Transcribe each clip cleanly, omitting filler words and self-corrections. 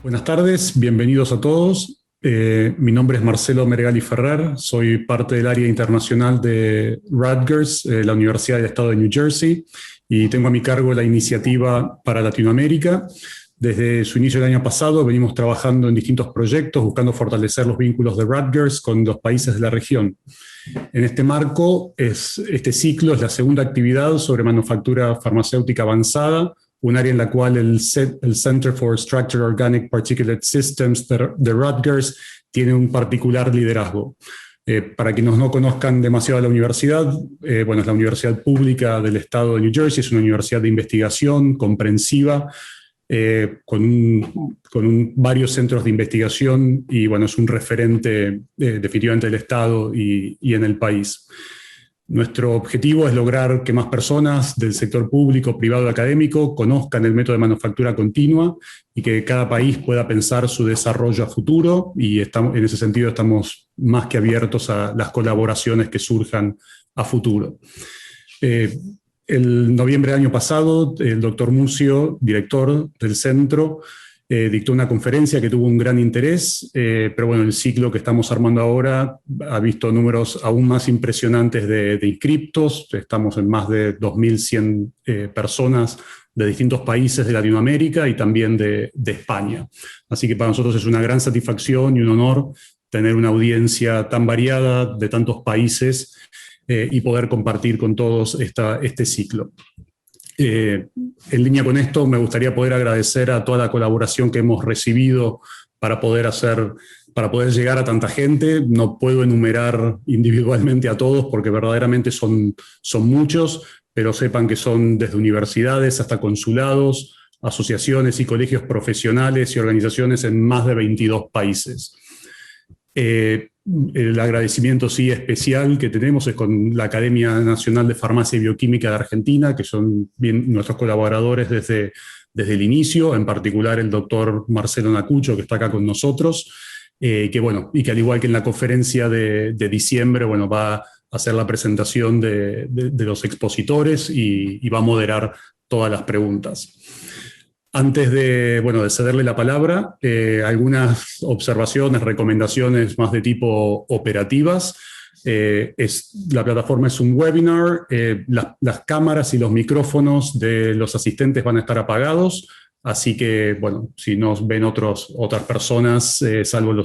Buenas tardes, bienvenidos a todos. Mi nombre es Marcelo Mergali Ferrer, soy parte del área internacional de Rutgers, la Universidad del Estado de New Jersey, y tengo a mi cargo la iniciativa para Latinoamérica. Desde su inicio del año pasado venimos trabajando en distintos proyectos buscando fortalecer los vínculos de Rutgers con los países de la región. En este marco, este ciclo es la segunda actividad sobre manufactura farmacéutica avanzada, un área en la cual el Center for Structured Organic Particulate Systems de Rutgers tiene un particular liderazgo. Para quienes no conozcan demasiado la universidad, bueno, es la universidad pública del estado de New Jersey, es una universidad de investigación comprensiva, con varios centros de investigación y bueno, es un referente definitivamente del estado y en el país. Nuestro objetivo es lograr que más personas del sector público, privado y académico conozcan el método de manufactura continua y que cada país pueda pensar su desarrollo a futuro, y en ese sentido estamos más que abiertos a las colaboraciones que surjan a futuro. El noviembre del año pasado, el doctor Mucio, director del centro, dictó una conferencia que tuvo un gran interés, pero bueno, el ciclo que estamos armando ahora ha visto números aún más impresionantes de inscriptos. Estamos en más de 2.100 personas de distintos países de Latinoamérica y también de España. Así que para nosotros es una gran satisfacción y un honor tener una audiencia tan variada de tantos países y poder compartir con todos este ciclo. En línea con esto, me gustaría poder agradecer a toda la colaboración que hemos recibido para poder llegar a tanta gente. No puedo enumerar individualmente a todos porque verdaderamente son muchos, pero sepan que son desde universidades hasta consulados, asociaciones y colegios profesionales y organizaciones en más de 22 países. El agradecimiento sí especial que tenemos es con la Academia Nacional de Farmacia y Bioquímica de Argentina, que son nuestros colaboradores desde el inicio, en particular el doctor Marcelo Nacucho, que está acá con nosotros, que bueno, y que al igual que en la conferencia de diciembre, bueno, va a hacer la presentación de los expositores y va a moderar todas las preguntas. Antes de cederle la palabra, algunas observaciones, recomendaciones más de tipo operativas. La plataforma es un webinar, las cámaras y los micrófonos de los asistentes van a estar apagados, así que, bueno, si nos ven otras personas, salvo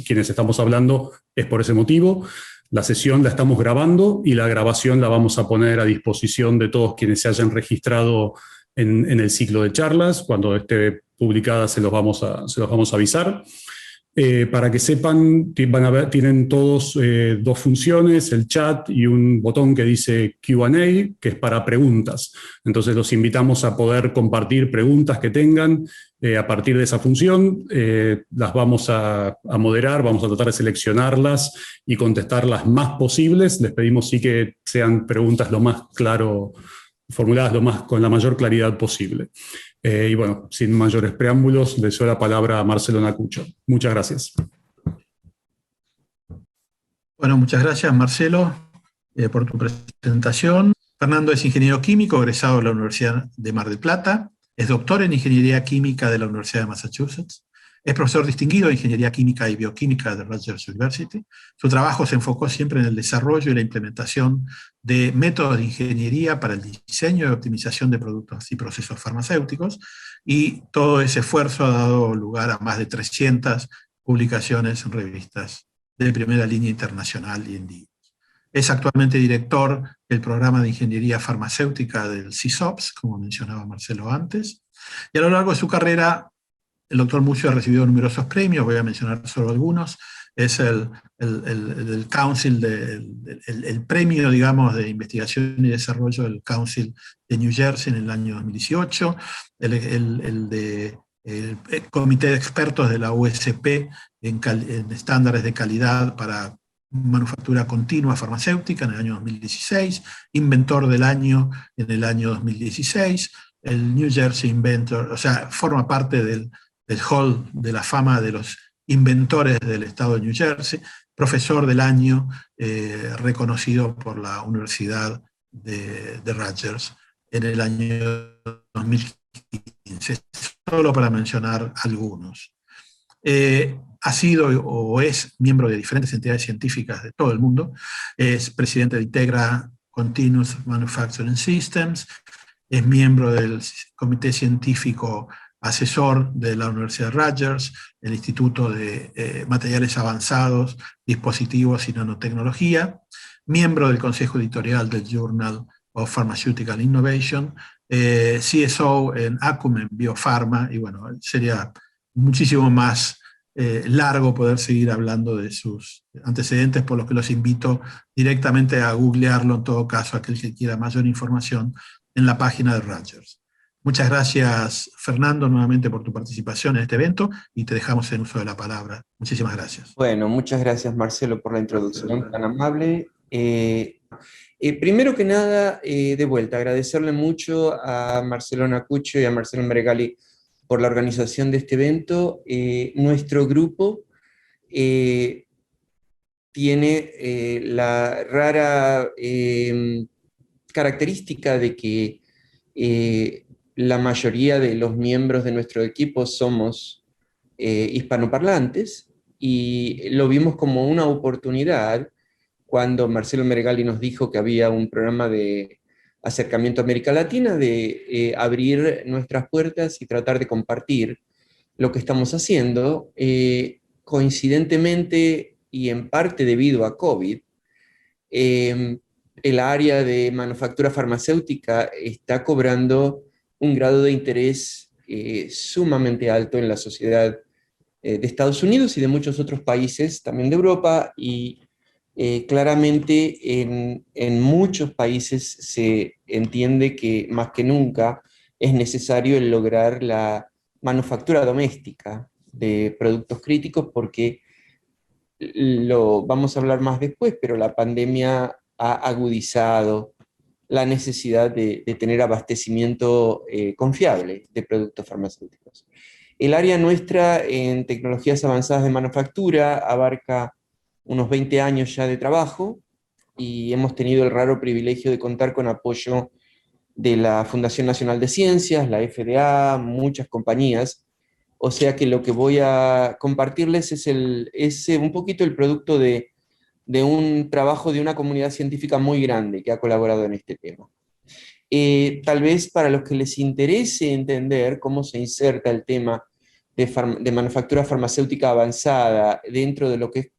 quienes estamos hablando, es por ese motivo. La sesión la estamos grabando y la grabación la vamos a poner a disposición de todos quienes se hayan registrado en el ciclo de charlas. Cuando esté publicada se los vamos a avisar. Para que sepan, tienen todos dos funciones, el chat y un botón que dice Q&A, que es para preguntas. Entonces los invitamos a poder compartir preguntas que tengan a partir de esa función. Las vamos a moderar, vamos a tratar de seleccionarlas y contestar las más posibles. Les pedimos sí que sean preguntas lo más claro, formuladas con la mayor claridad posible. Y bueno, sin mayores preámbulos, le doy la palabra a Marcelo Nacucho. Muchas gracias. Bueno, muchas gracias, Marcelo, por tu presentación. Fernando es ingeniero químico, egresado de la Universidad de Mar del Plata. Es doctor en Ingeniería Química de la Universidad de Massachusetts. Es profesor distinguido de Ingeniería Química y Bioquímica de Rutgers University. Su trabajo se enfocó siempre en el desarrollo y la implementación de métodos de ingeniería para el diseño y optimización de productos y procesos farmacéuticos, y todo ese esfuerzo ha dado lugar a más de 300 publicaciones en revistas de primera línea internacional y en libros. Es actualmente director del programa de ingeniería farmacéutica del CISOPS, como mencionaba Marcelo antes, y a lo largo de su carrera el doctor Mucio ha recibido numerosos premios, voy a mencionar solo algunos. Es el Council, el premio, digamos, de investigación y desarrollo del Council de New Jersey en el año 2018, el Comité de Expertos de la USP en estándares de calidad para manufactura continua farmacéutica en el año 2016, inventor del año en el año 2016, el New Jersey Inventor, o sea, forma parte del Hall de la Fama de los Inventores del Estado de New Jersey, profesor del año reconocido por la Universidad de Rutgers en el año 2015. solo para mencionar algunos. Ha sido o es miembro de diferentes entidades científicas de todo el mundo, es presidente de Integra Continuous Manufacturing Systems, es miembro del comité científico asesor de la Universidad de Rutgers, el Instituto de Materiales Avanzados, Dispositivos y Nanotecnología, miembro del Consejo Editorial del Journal of Pharmaceutical Innovation, CSO en Acumen Biopharma, y bueno, sería muchísimo más largo poder seguir hablando de sus antecedentes, por lo que los invito directamente a googlearlo, en todo caso, aquel que quiera mayor información en la página de Rutgers. Muchas gracias, Fernando, nuevamente por tu participación en este evento, y te dejamos en uso de la palabra. Muchísimas gracias. Bueno, muchas gracias, Marcelo, por la introducción tan amable. Primero que nada, de vuelta, agradecerle mucho a Marcelo Nacuccio y a Marcelo Meregali por la organización de este evento. Nuestro grupo tiene la rara característica de que la mayoría de los miembros de nuestro equipo somos hispanoparlantes, y lo vimos como una oportunidad cuando Marcelo Meregali nos dijo que había un programa de acercamiento a América Latina, de abrir nuestras puertas y tratar de compartir lo que estamos haciendo. Coincidentemente, y en parte debido a COVID, el área de manufactura farmacéutica está cobrando un grado de interés sumamente alto en la sociedad de Estados Unidos y de muchos otros países, también de Europa, y claramente en muchos países se entiende que más que nunca es necesario el lograr la manufactura doméstica de productos críticos, porque lo vamos a hablar más después, pero la pandemia ha agudizado la necesidad de tener abastecimiento confiable de productos farmacéuticos. El área nuestra en tecnologías avanzadas de manufactura abarca unos 20 años ya de trabajo, y hemos tenido el raro privilegio de contar con apoyo de la Fundación Nacional de Ciencias, la FDA, muchas compañías. O sea que lo que voy a compartirles es un poquito el producto de un trabajo de una comunidad científica muy grande que ha colaborado en este tema. Tal vez para los que les interese entender cómo se inserta el tema de manufactura farmacéutica avanzada dentro de lo que es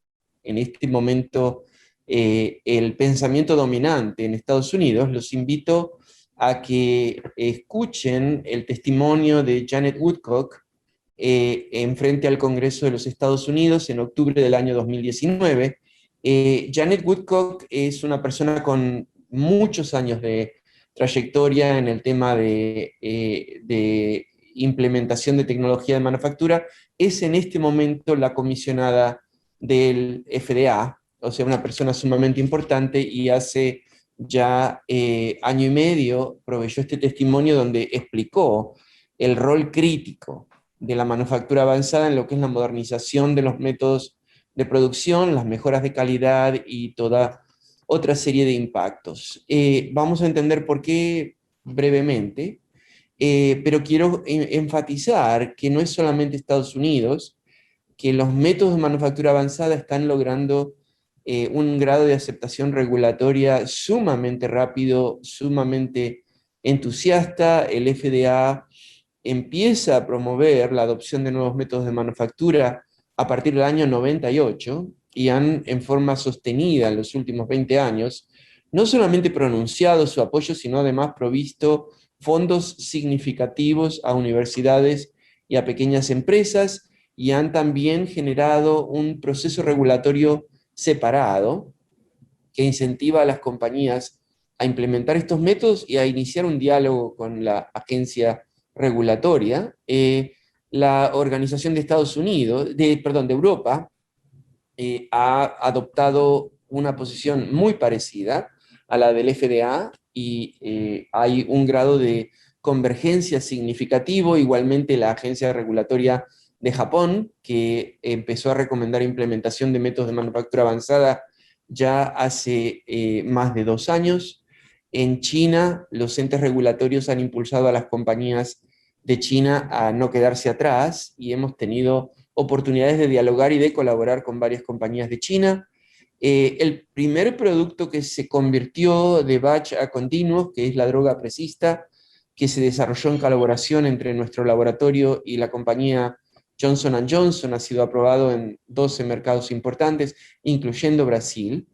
en este momento el pensamiento dominante en Estados Unidos, los invito a que escuchen el testimonio de Janet Woodcock en frente al Congreso de los Estados Unidos en octubre del año 2019. Janet Woodcock es una persona con muchos años de trayectoria en el tema de implementación de tecnología de manufactura. Es en este momento la comisionada del FDA, o sea, una persona sumamente importante, y hace ya año y medio proveyó este testimonio donde explicó el rol crítico de la manufactura avanzada en lo que es la modernización de los métodos de producción, las mejoras de calidad y toda otra serie de impactos. Vamos a entender por qué brevemente, pero quiero enfatizar que no es solamente Estados Unidos, que los métodos de manufactura avanzada están logrando un grado de aceptación regulatoria sumamente rápido, sumamente entusiasta. El FDA empieza a promover la adopción de nuevos métodos de manufactura a partir del año 98, y han en forma sostenida en los últimos 20 años, no solamente pronunciado su apoyo, sino además provisto fondos significativos a universidades y a pequeñas empresas, y han también generado un proceso regulatorio separado que incentiva a las compañías a implementar estos métodos y a iniciar un diálogo con la agencia regulatoria. La Organización de Estados Unidos, de Europa, ha adoptado una posición muy parecida a la del FDA, y hay un grado de convergencia significativo. Igualmente la agencia regulatoria de Japón, que empezó a recomendar implementación de métodos de manufactura avanzada ya hace más de 2 años. En China, los entes regulatorios han impulsado a las compañías de China a no quedarse atrás, y hemos tenido oportunidades de dialogar y de colaborar con varias compañías de China. El primer producto que se convirtió de batch a continuo, que es la droga Presista, que se desarrolló en colaboración entre nuestro laboratorio y la compañía Johnson & Johnson, ha sido aprobado en 12 mercados importantes, incluyendo Brasil.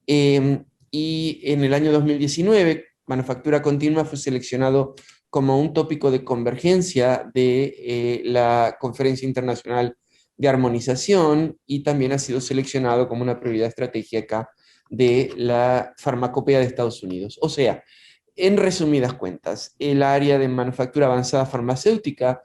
Y en el año 2019, manufactura continua fue seleccionado como un tópico de convergencia de la Conferencia Internacional de Armonización, y también ha sido seleccionado como una prioridad estratégica de la farmacopea de Estados Unidos. O sea, en resumidas cuentas, el área de manufactura avanzada farmacéutica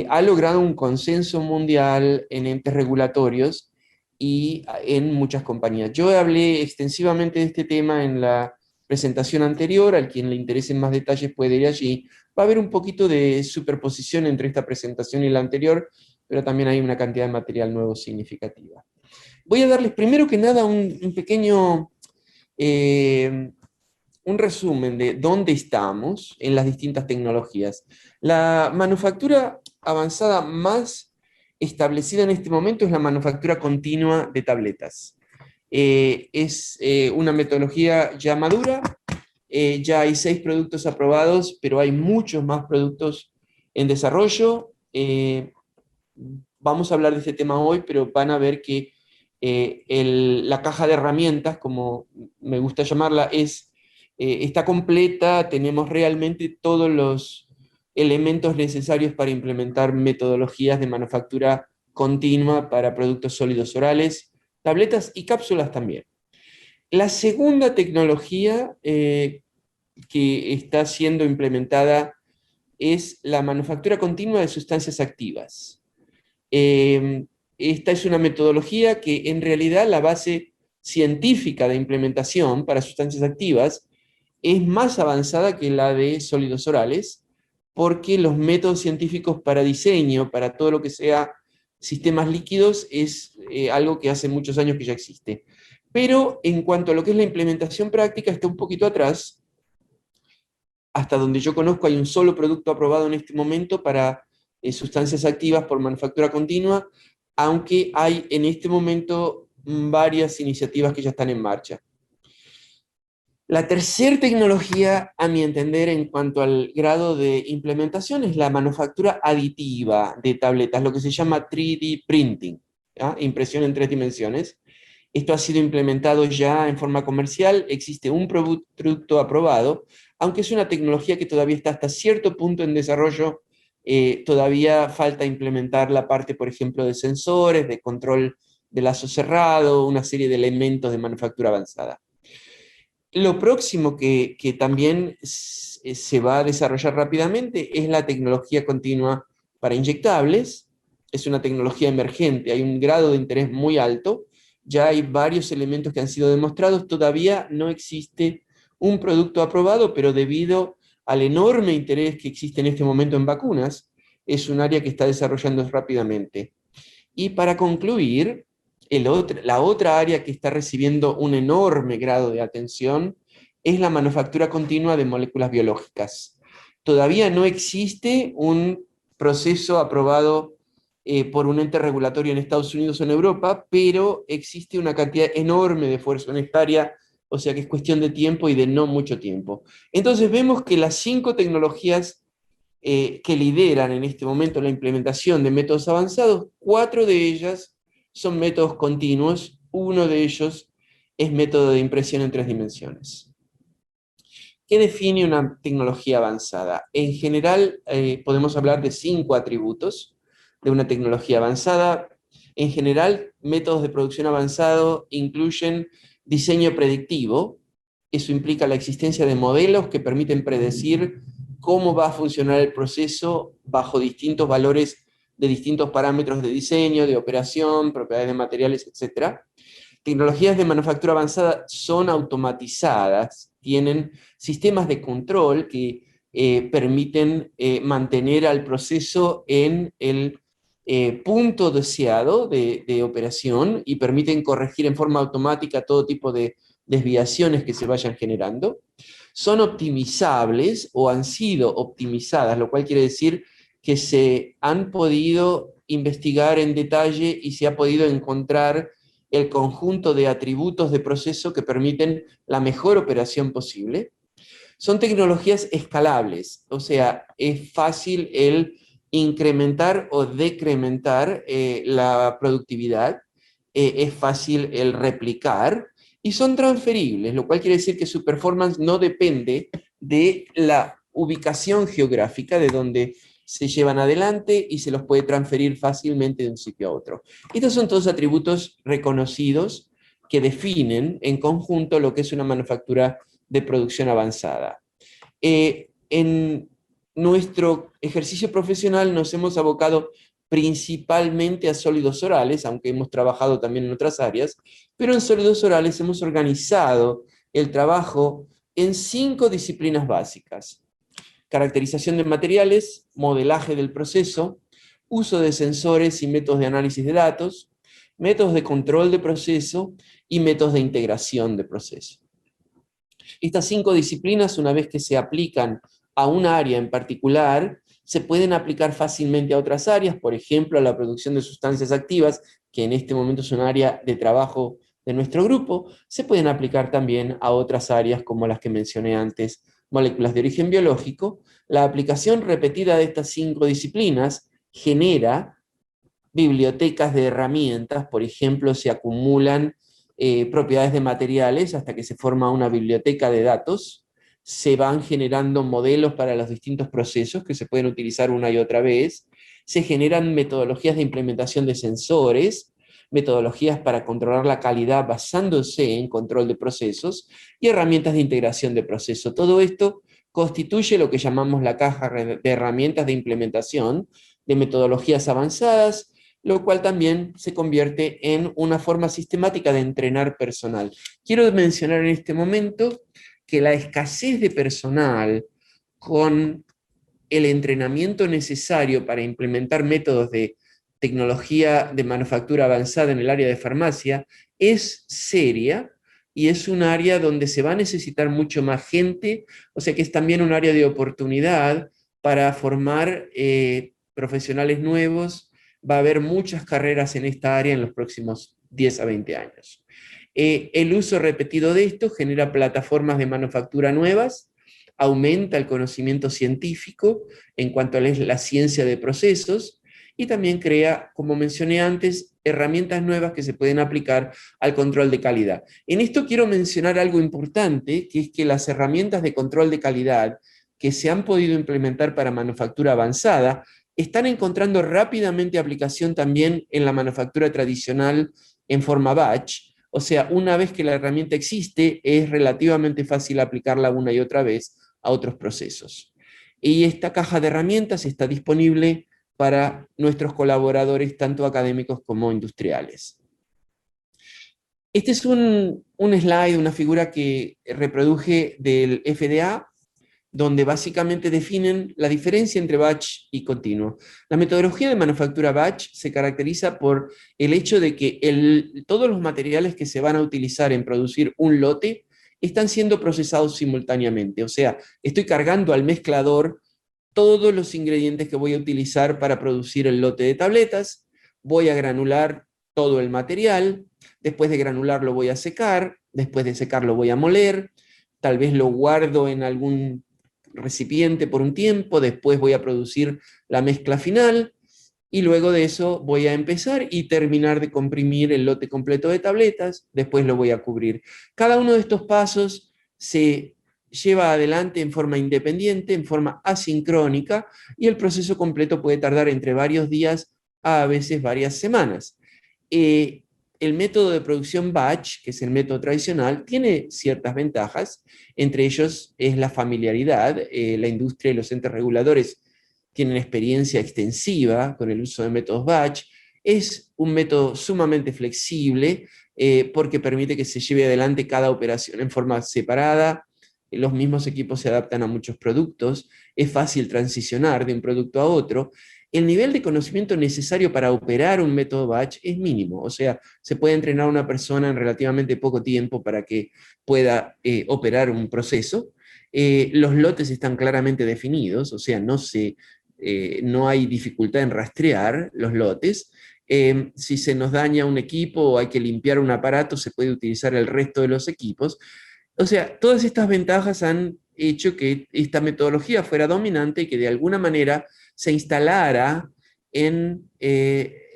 ha logrado un consenso mundial en entes regulatorios y en muchas compañías. Yo hablé extensivamente de este tema en la presentación anterior. Al quien le interesen más detalles puede ir allí. Va a haber un poquito de superposición entre esta presentación y la anterior, pero también hay una cantidad de material nuevo significativa. Voy a darles primero que nada un pequeño un resumen de dónde estamos en las distintas tecnologías. La manufactura avanzada más establecida en este momento es la manufactura continua de tabletas. Es una metodología ya madura, ya hay 6 productos aprobados, pero hay muchos más productos en desarrollo. Vamos a hablar de este tema hoy, pero van a ver que la caja de herramientas, como me gusta llamarla, está completa. Tenemos realmente todos los elementos necesarios para implementar metodologías de manufactura continua para productos sólidos orales, tabletas y cápsulas también. La segunda tecnología que está siendo implementada es la manufactura continua de sustancias activas. Esta es una metodología que en realidad la base científica de implementación para sustancias activas es más avanzada que la de sólidos orales, porque los métodos científicos para diseño, para todo lo que sea sistemas líquidos, es algo que hace muchos años que ya existe. Pero en cuanto a lo que es la implementación práctica, está un poquito atrás. Hasta donde yo conozco hay un solo producto aprobado en este momento para sustancias activas por manufactura continua, aunque hay en este momento varias iniciativas que ya están en marcha. La tercera tecnología, a mi entender, en cuanto al grado de implementación, es la manufactura aditiva de tabletas, lo que se llama 3D printing, ¿ya? Impresión en 3 dimensiones. Esto ha sido implementado ya en forma comercial, existe un producto aprobado, aunque es una tecnología que todavía está hasta cierto punto en desarrollo. Todavía falta implementar la parte, por ejemplo, de sensores, de control de lazo cerrado, una serie de elementos de manufactura avanzada. Lo próximo que también se va a desarrollar rápidamente es la tecnología continua para inyectables. Es una tecnología emergente, hay un grado de interés muy alto, ya hay varios elementos que han sido demostrados, todavía no existe un producto aprobado, pero debido al enorme interés que existe en este momento en vacunas, es un área que está desarrollando rápidamente. Y para concluir, la otra área que está recibiendo un enorme grado de atención es la manufactura continua de moléculas biológicas. Todavía no existe un proceso aprobado por un ente regulatorio en Estados Unidos o en Europa, pero existe una cantidad enorme de esfuerzo en esta área, o sea que es cuestión de tiempo y de no mucho tiempo. Entonces vemos que las 5 tecnologías que lideran en este momento la implementación de métodos avanzados, 4 de ellas son métodos continuos, uno de ellos es método de impresión en 3 dimensiones. ¿Qué define una tecnología avanzada? En general, podemos hablar de 5 atributos de una tecnología avanzada. En general, métodos de producción avanzado incluyen diseño predictivo. Eso implica la existencia de modelos que permiten predecir cómo va a funcionar el proceso bajo distintos valores de distintos parámetros de diseño, de operación, propiedades de materiales, etc. Tecnologías de manufactura avanzada son automatizadas, tienen sistemas de control que permiten mantener al proceso en el punto deseado de operación y permiten corregir en forma automática todo tipo de desviaciones que se vayan generando. Son optimizables o han sido optimizadas, lo cual quiere decir que se han podido investigar en detalle y se ha podido encontrar el conjunto de atributos de proceso que permiten la mejor operación posible. Son tecnologías escalables, o sea, es fácil el incrementar o decrementar la productividad, es fácil el replicar y son transferibles, lo cual quiere decir que su performance no depende de la ubicación geográfica de donde se llevan adelante y se los puede transferir fácilmente de un sitio a otro. Estos son todos atributos reconocidos que definen en conjunto lo que es una manufactura de producción avanzada. En nuestro ejercicio profesional nos hemos abocado principalmente a sólidos orales, aunque hemos trabajado también en otras áreas, pero en sólidos orales hemos organizado el trabajo en 5 disciplinas básicas: caracterización de materiales, modelaje del proceso, uso de sensores y métodos de análisis de datos, métodos de control de proceso y métodos de integración de proceso. Estas 5 disciplinas, una vez que se aplican a un área en particular, se pueden aplicar fácilmente a otras áreas, por ejemplo, a la producción de sustancias activas, que en este momento es un área de trabajo de nuestro grupo. Se pueden aplicar también a otras áreas como las que mencioné antes, moléculas de origen biológico. La aplicación repetida de estas 5 disciplinas genera bibliotecas de herramientas, por ejemplo, se acumulan propiedades de materiales hasta que se forma una biblioteca de datos, se van generando modelos para los distintos procesos que se pueden utilizar una y otra vez, se generan metodologías de implementación de sensores, metodologías para controlar la calidad basándose en control de procesos y herramientas de integración de proceso. Todo esto constituye lo que llamamos la caja de herramientas de implementación de metodologías avanzadas, lo cual también se convierte en una forma sistemática de entrenar personal. Quiero mencionar en este momento que la escasez de personal con el entrenamiento necesario para implementar métodos de tecnología de manufactura avanzada en el área de farmacia es seria y es un área donde se va a necesitar mucho más gente, o sea que es también un área de oportunidad para formar profesionales nuevos. Va a haber muchas carreras en esta área en los próximos 10 a 20 años. El uso repetido de esto genera plataformas de manufactura nuevas, aumenta el conocimiento científico en cuanto a la ciencia de procesos y también crea, como mencioné antes, herramientas nuevas que se pueden aplicar al control de calidad. En esto quiero mencionar algo importante, que es que las herramientas de control de calidad que se han podido implementar para manufactura avanzada están encontrando rápidamente aplicación también en la manufactura tradicional en forma batch. O sea, una vez que la herramienta existe, es relativamente fácil aplicarla una y otra vez a otros procesos. Y esta caja de herramientas está disponible para nuestros colaboradores, tanto académicos como industriales. Este es un slide, una figura que reproduje del FDA, donde básicamente definen la diferencia entre batch y continuo. La metodología de manufactura batch se caracteriza por el hecho de que todos los materiales que se van a utilizar en producir un lote están siendo procesados simultáneamente. O sea, estoy cargando al mezclador todos los ingredientes que voy a utilizar para producir el lote de tabletas, voy a granular todo el material, después de granular lo voy a secar, después de secar lo voy a moler, tal vez lo guardo en algún recipiente por un tiempo, después voy a producir la mezcla final y luego de eso voy a empezar y terminar de comprimir el lote completo de tabletas, después lo voy a cubrir. Cada uno de estos pasos se lleva adelante en forma independiente, en forma asincrónica, y el proceso completo puede tardar entre varios días a veces varias semanas. El método de producción batch, que es el método tradicional, tiene ciertas ventajas, entre ellos es la familiaridad. La industria y los entes reguladores tienen experiencia extensiva con el uso de métodos batch. Es un método sumamente flexible porque permite que se lleve adelante cada operación en forma separada. Los mismos equipos se adaptan a muchos productos, es fácil transicionar de un producto a otro. El nivel de conocimiento necesario para operar un método batch es mínimo, o sea, se puede entrenar a una persona en relativamente poco tiempo para que pueda operar un proceso. Los lotes están claramente definidos, o sea, no se no hay dificultad en rastrear los lotes. Si se nos daña un equipo o hay que limpiar un aparato, se puede utilizar el resto de los equipos. O sea, todas estas ventajas han hecho que esta metodología fuera dominante y que de alguna manera se instalara en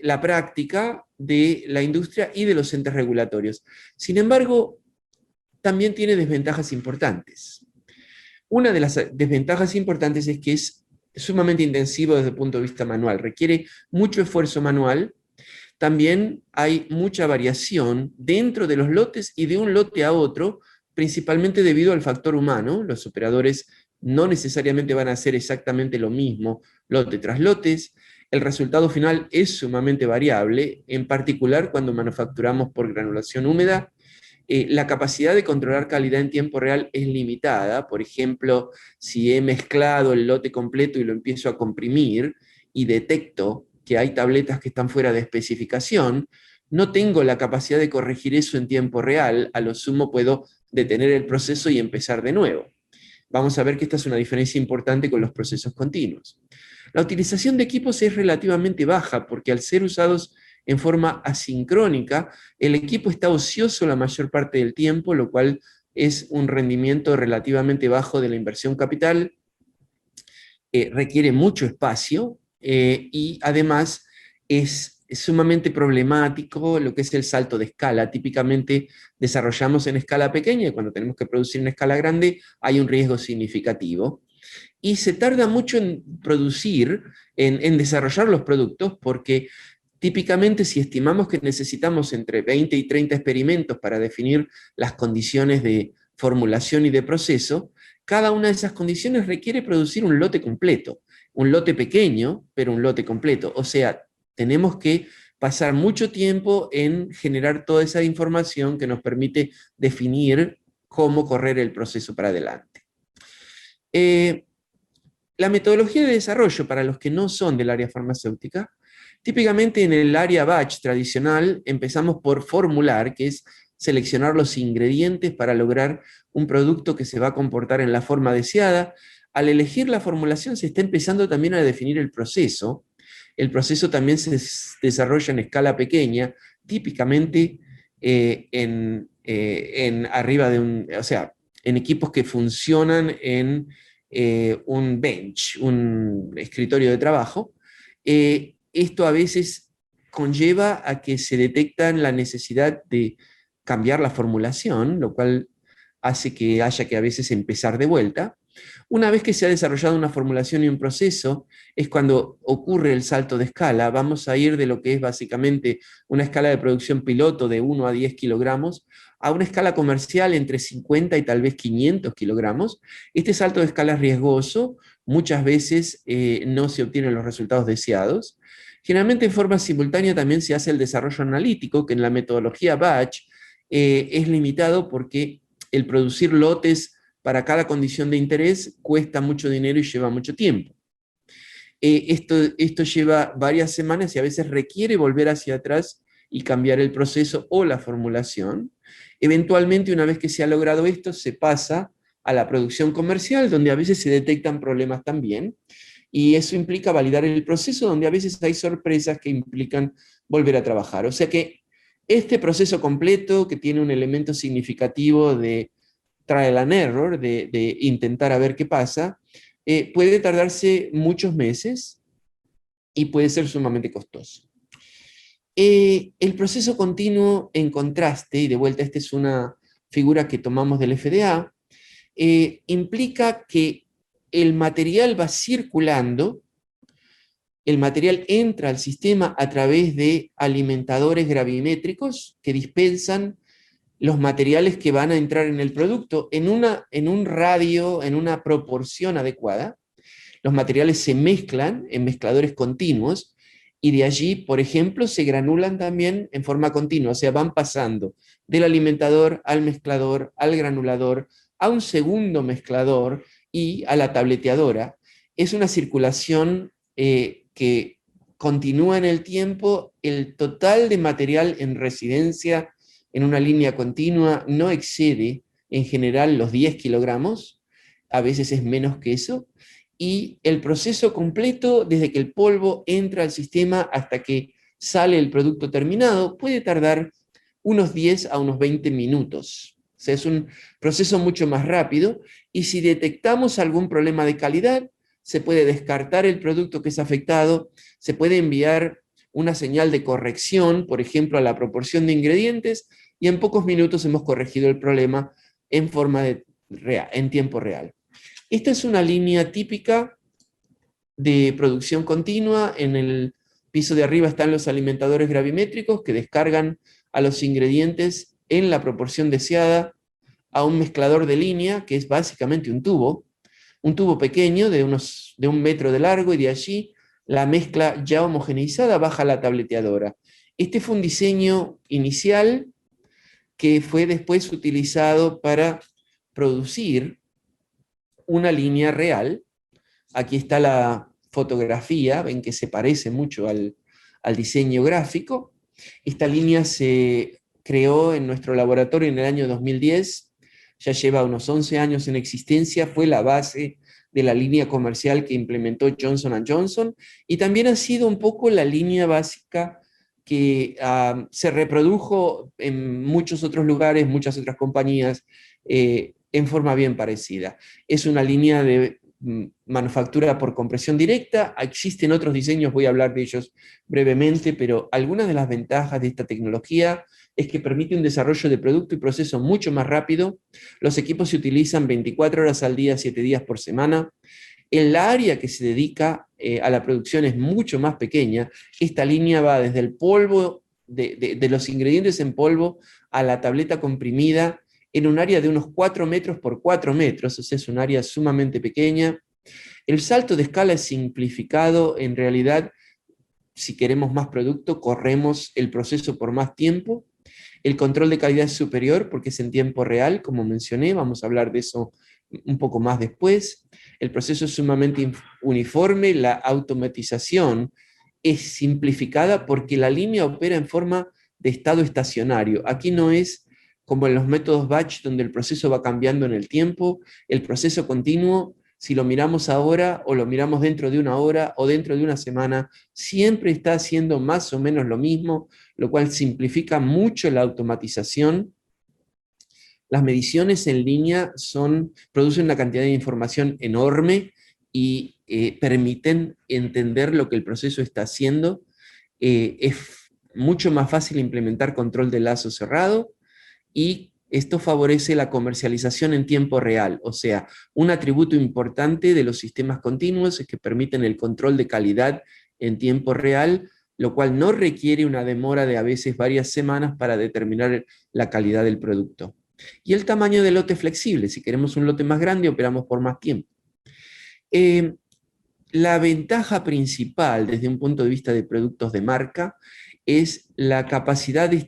la práctica de la industria y de los entes regulatorios. Sin embargo, también tiene desventajas importantes. Una de las desventajas importantes es que es sumamente intensivo desde el punto de vista manual, requiere mucho esfuerzo manual. También hay mucha variación dentro de los lotes y de un lote a otro, principalmente debido al factor humano. Los operadores no necesariamente van a hacer exactamente lo mismo lote tras lotes. El resultado final es sumamente variable, en particular cuando manufacturamos por granulación húmeda. La capacidad de controlar calidad en tiempo real es limitada. Por ejemplo, si he mezclado el lote completo y lo empiezo a comprimir y detecto que hay tabletas que están fuera de especificación, no tengo la capacidad de corregir eso en tiempo real. A lo sumo puedo detener el proceso y empezar de nuevo. Vamos a ver que esta es una diferencia importante con los procesos continuos. La utilización de equipos es relativamente baja porque al ser usados en forma asincrónica, el equipo está ocioso la mayor parte del tiempo, lo cual es un rendimiento relativamente bajo de la inversión capital, requiere mucho espacio y además es sumamente problemático lo que es el salto de escala. Típicamente desarrollamos en escala pequeña y cuando tenemos que producir en escala grande hay un riesgo significativo. Y se tarda mucho en producir, en desarrollar los productos, porque típicamente si estimamos que necesitamos entre 20 y 30 experimentos para definir las condiciones de formulación y de proceso, cada una de esas condiciones requiere producir un lote completo. Un lote pequeño, pero un lote completo. O sea, tenemos que pasar mucho tiempo en generar toda esa información que nos permite definir cómo correr el proceso para adelante. La metodología de desarrollo para los que no son del área farmacéutica, típicamente en el área batch tradicional empezamos por formular, que es seleccionar los ingredientes para lograr un producto que se va a comportar en la forma deseada. Al elegir la formulación se está empezando también a definir el proceso. El proceso también se desarrolla en escala pequeña, típicamente arriba de en equipos que funcionan en un bench, un escritorio de trabajo. Esto a veces conlleva a que se detecta la necesidad de cambiar la formulación, lo cual hace que haya que a veces empezar de vuelta. Una vez que se ha desarrollado una formulación y un proceso, es cuando ocurre el salto de escala. Vamos a ir de lo que es básicamente una escala de producción piloto de 1 a 10 kilogramos a una escala comercial entre 50 y tal vez 500 kilogramos. Este salto de escala es riesgoso, muchas veces no se obtienen los resultados deseados. Generalmente en forma simultánea también se hace el desarrollo analítico, que en la metodología batch es limitado porque el producir lotes para cada condición de interés cuesta mucho dinero y lleva mucho tiempo. Esto lleva varias semanas y a veces requiere volver hacia atrás y cambiar el proceso o la formulación. Eventualmente, una vez que se ha logrado esto, se pasa a la producción comercial, donde a veces se detectan problemas también, y eso implica validar el proceso, donde a veces hay sorpresas que implican volver a trabajar. O sea que este proceso completo, que tiene un elemento significativo de trial and error, de intentar a ver qué pasa, puede tardarse muchos meses y puede ser sumamente costoso. El proceso continuo, en contraste, y de vuelta esta es una figura que tomamos del FDA, implica que el material va circulando, el material entra al sistema a través de alimentadores gravimétricos que dispensan los materiales que van a entrar en el producto en un radio, en una proporción adecuada. Los materiales se mezclan en mezcladores continuos y de allí, por ejemplo, se granulan también en forma continua, o sea, van pasando del alimentador al mezclador, al granulador, a un segundo mezclador y a la tableteadora. Es una circulación que continúa en el tiempo. El total de material en residencia en una línea continua no excede en general los 10 kilogramos, a veces es menos que eso, y el proceso completo, desde que el polvo entra al sistema hasta que sale el producto terminado, puede tardar unos 10 a unos 20 minutos. O sea, es un proceso mucho más rápido, y si detectamos algún problema de calidad, se puede descartar el producto que es afectado, se puede enviar una señal de corrección, por ejemplo, a la proporción de ingredientes, y en pocos minutos hemos corregido el problema en tiempo real. Esta es una línea típica de producción continua. En el piso de arriba están los alimentadores gravimétricos que descargan a los ingredientes en la proporción deseada a un mezclador de línea, que es básicamente un tubo pequeño de 1 metro de largo, y de allí la mezcla ya homogeneizada baja a la tableteadora. Este fue un diseño inicial que fue después utilizado para producir una línea real. Aquí está la fotografía, ven que se parece mucho al diseño gráfico. Esta línea se creó en nuestro laboratorio en el año 2010, ya lleva unos 11 años en existencia, fue la base de la línea comercial que implementó Johnson & Johnson, y también ha sido un poco la línea básica que se reprodujo en muchos otros lugares, muchas otras compañías, en forma bien parecida. Es una línea de manufactura por compresión directa. Existen otros diseños, voy a hablar de ellos brevemente, pero algunas de las ventajas de esta tecnología es que permite un desarrollo de producto y proceso mucho más rápido. Los equipos se utilizan 24 horas al día, 7 días por semana. El área que se dedica a la producción es mucho más pequeña. Esta línea va desde el polvo, de los ingredientes en polvo, a la tableta comprimida, en un área de unos 4 metros por 4 metros, o sea, es un área sumamente pequeña. El salto de escala es simplificado. En realidad, si queremos más producto, corremos el proceso por más tiempo. El control de calidad es superior porque es en tiempo real, como mencioné, vamos a hablar de eso un poco más después. El proceso es sumamente uniforme, la automatización es simplificada porque la línea opera en forma de estado estacionario. Aquí no es como en los métodos batch, donde el proceso va cambiando en el tiempo. El proceso continuo, si lo miramos ahora o lo miramos dentro de una hora o dentro de una semana, siempre está haciendo más o menos lo mismo, lo cual simplifica mucho la automatización. Las mediciones en línea producen una cantidad de información enorme y permiten entender lo que el proceso está haciendo. Es mucho más fácil implementar control de lazo cerrado, y esto favorece la comercialización en tiempo real. O sea, un atributo importante de los sistemas continuos es que permiten el control de calidad en tiempo real, lo cual no requiere una demora de a veces varias semanas para determinar la calidad del producto. Y el tamaño del lote flexible. Si queremos un lote más grande, operamos por más tiempo. La ventaja principal desde un punto de vista de productos de marca es la capacidad de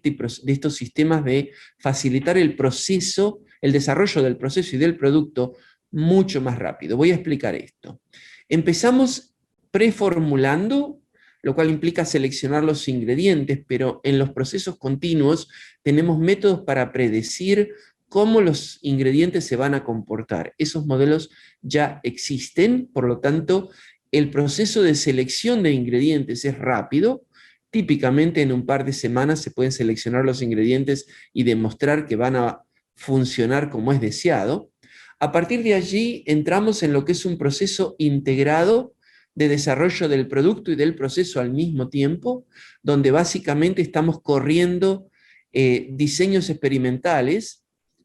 estos sistemas de facilitar el proceso, el desarrollo del proceso y del producto mucho más rápido. Voy a explicar esto. Empezamos preformulando, lo cual implica seleccionar los ingredientes, pero en los procesos continuos tenemos métodos para predecir cómo los ingredientes se van a comportar. Esos modelos ya existen, por lo tanto, el proceso de selección de ingredientes es rápido. Típicamente en un par de semanas se pueden seleccionar los ingredientes y demostrar que van a funcionar como es deseado. A partir de allí entramos en lo que es un proceso integrado de desarrollo del producto y del proceso al mismo tiempo, donde básicamente estamos corriendo diseños experimentales,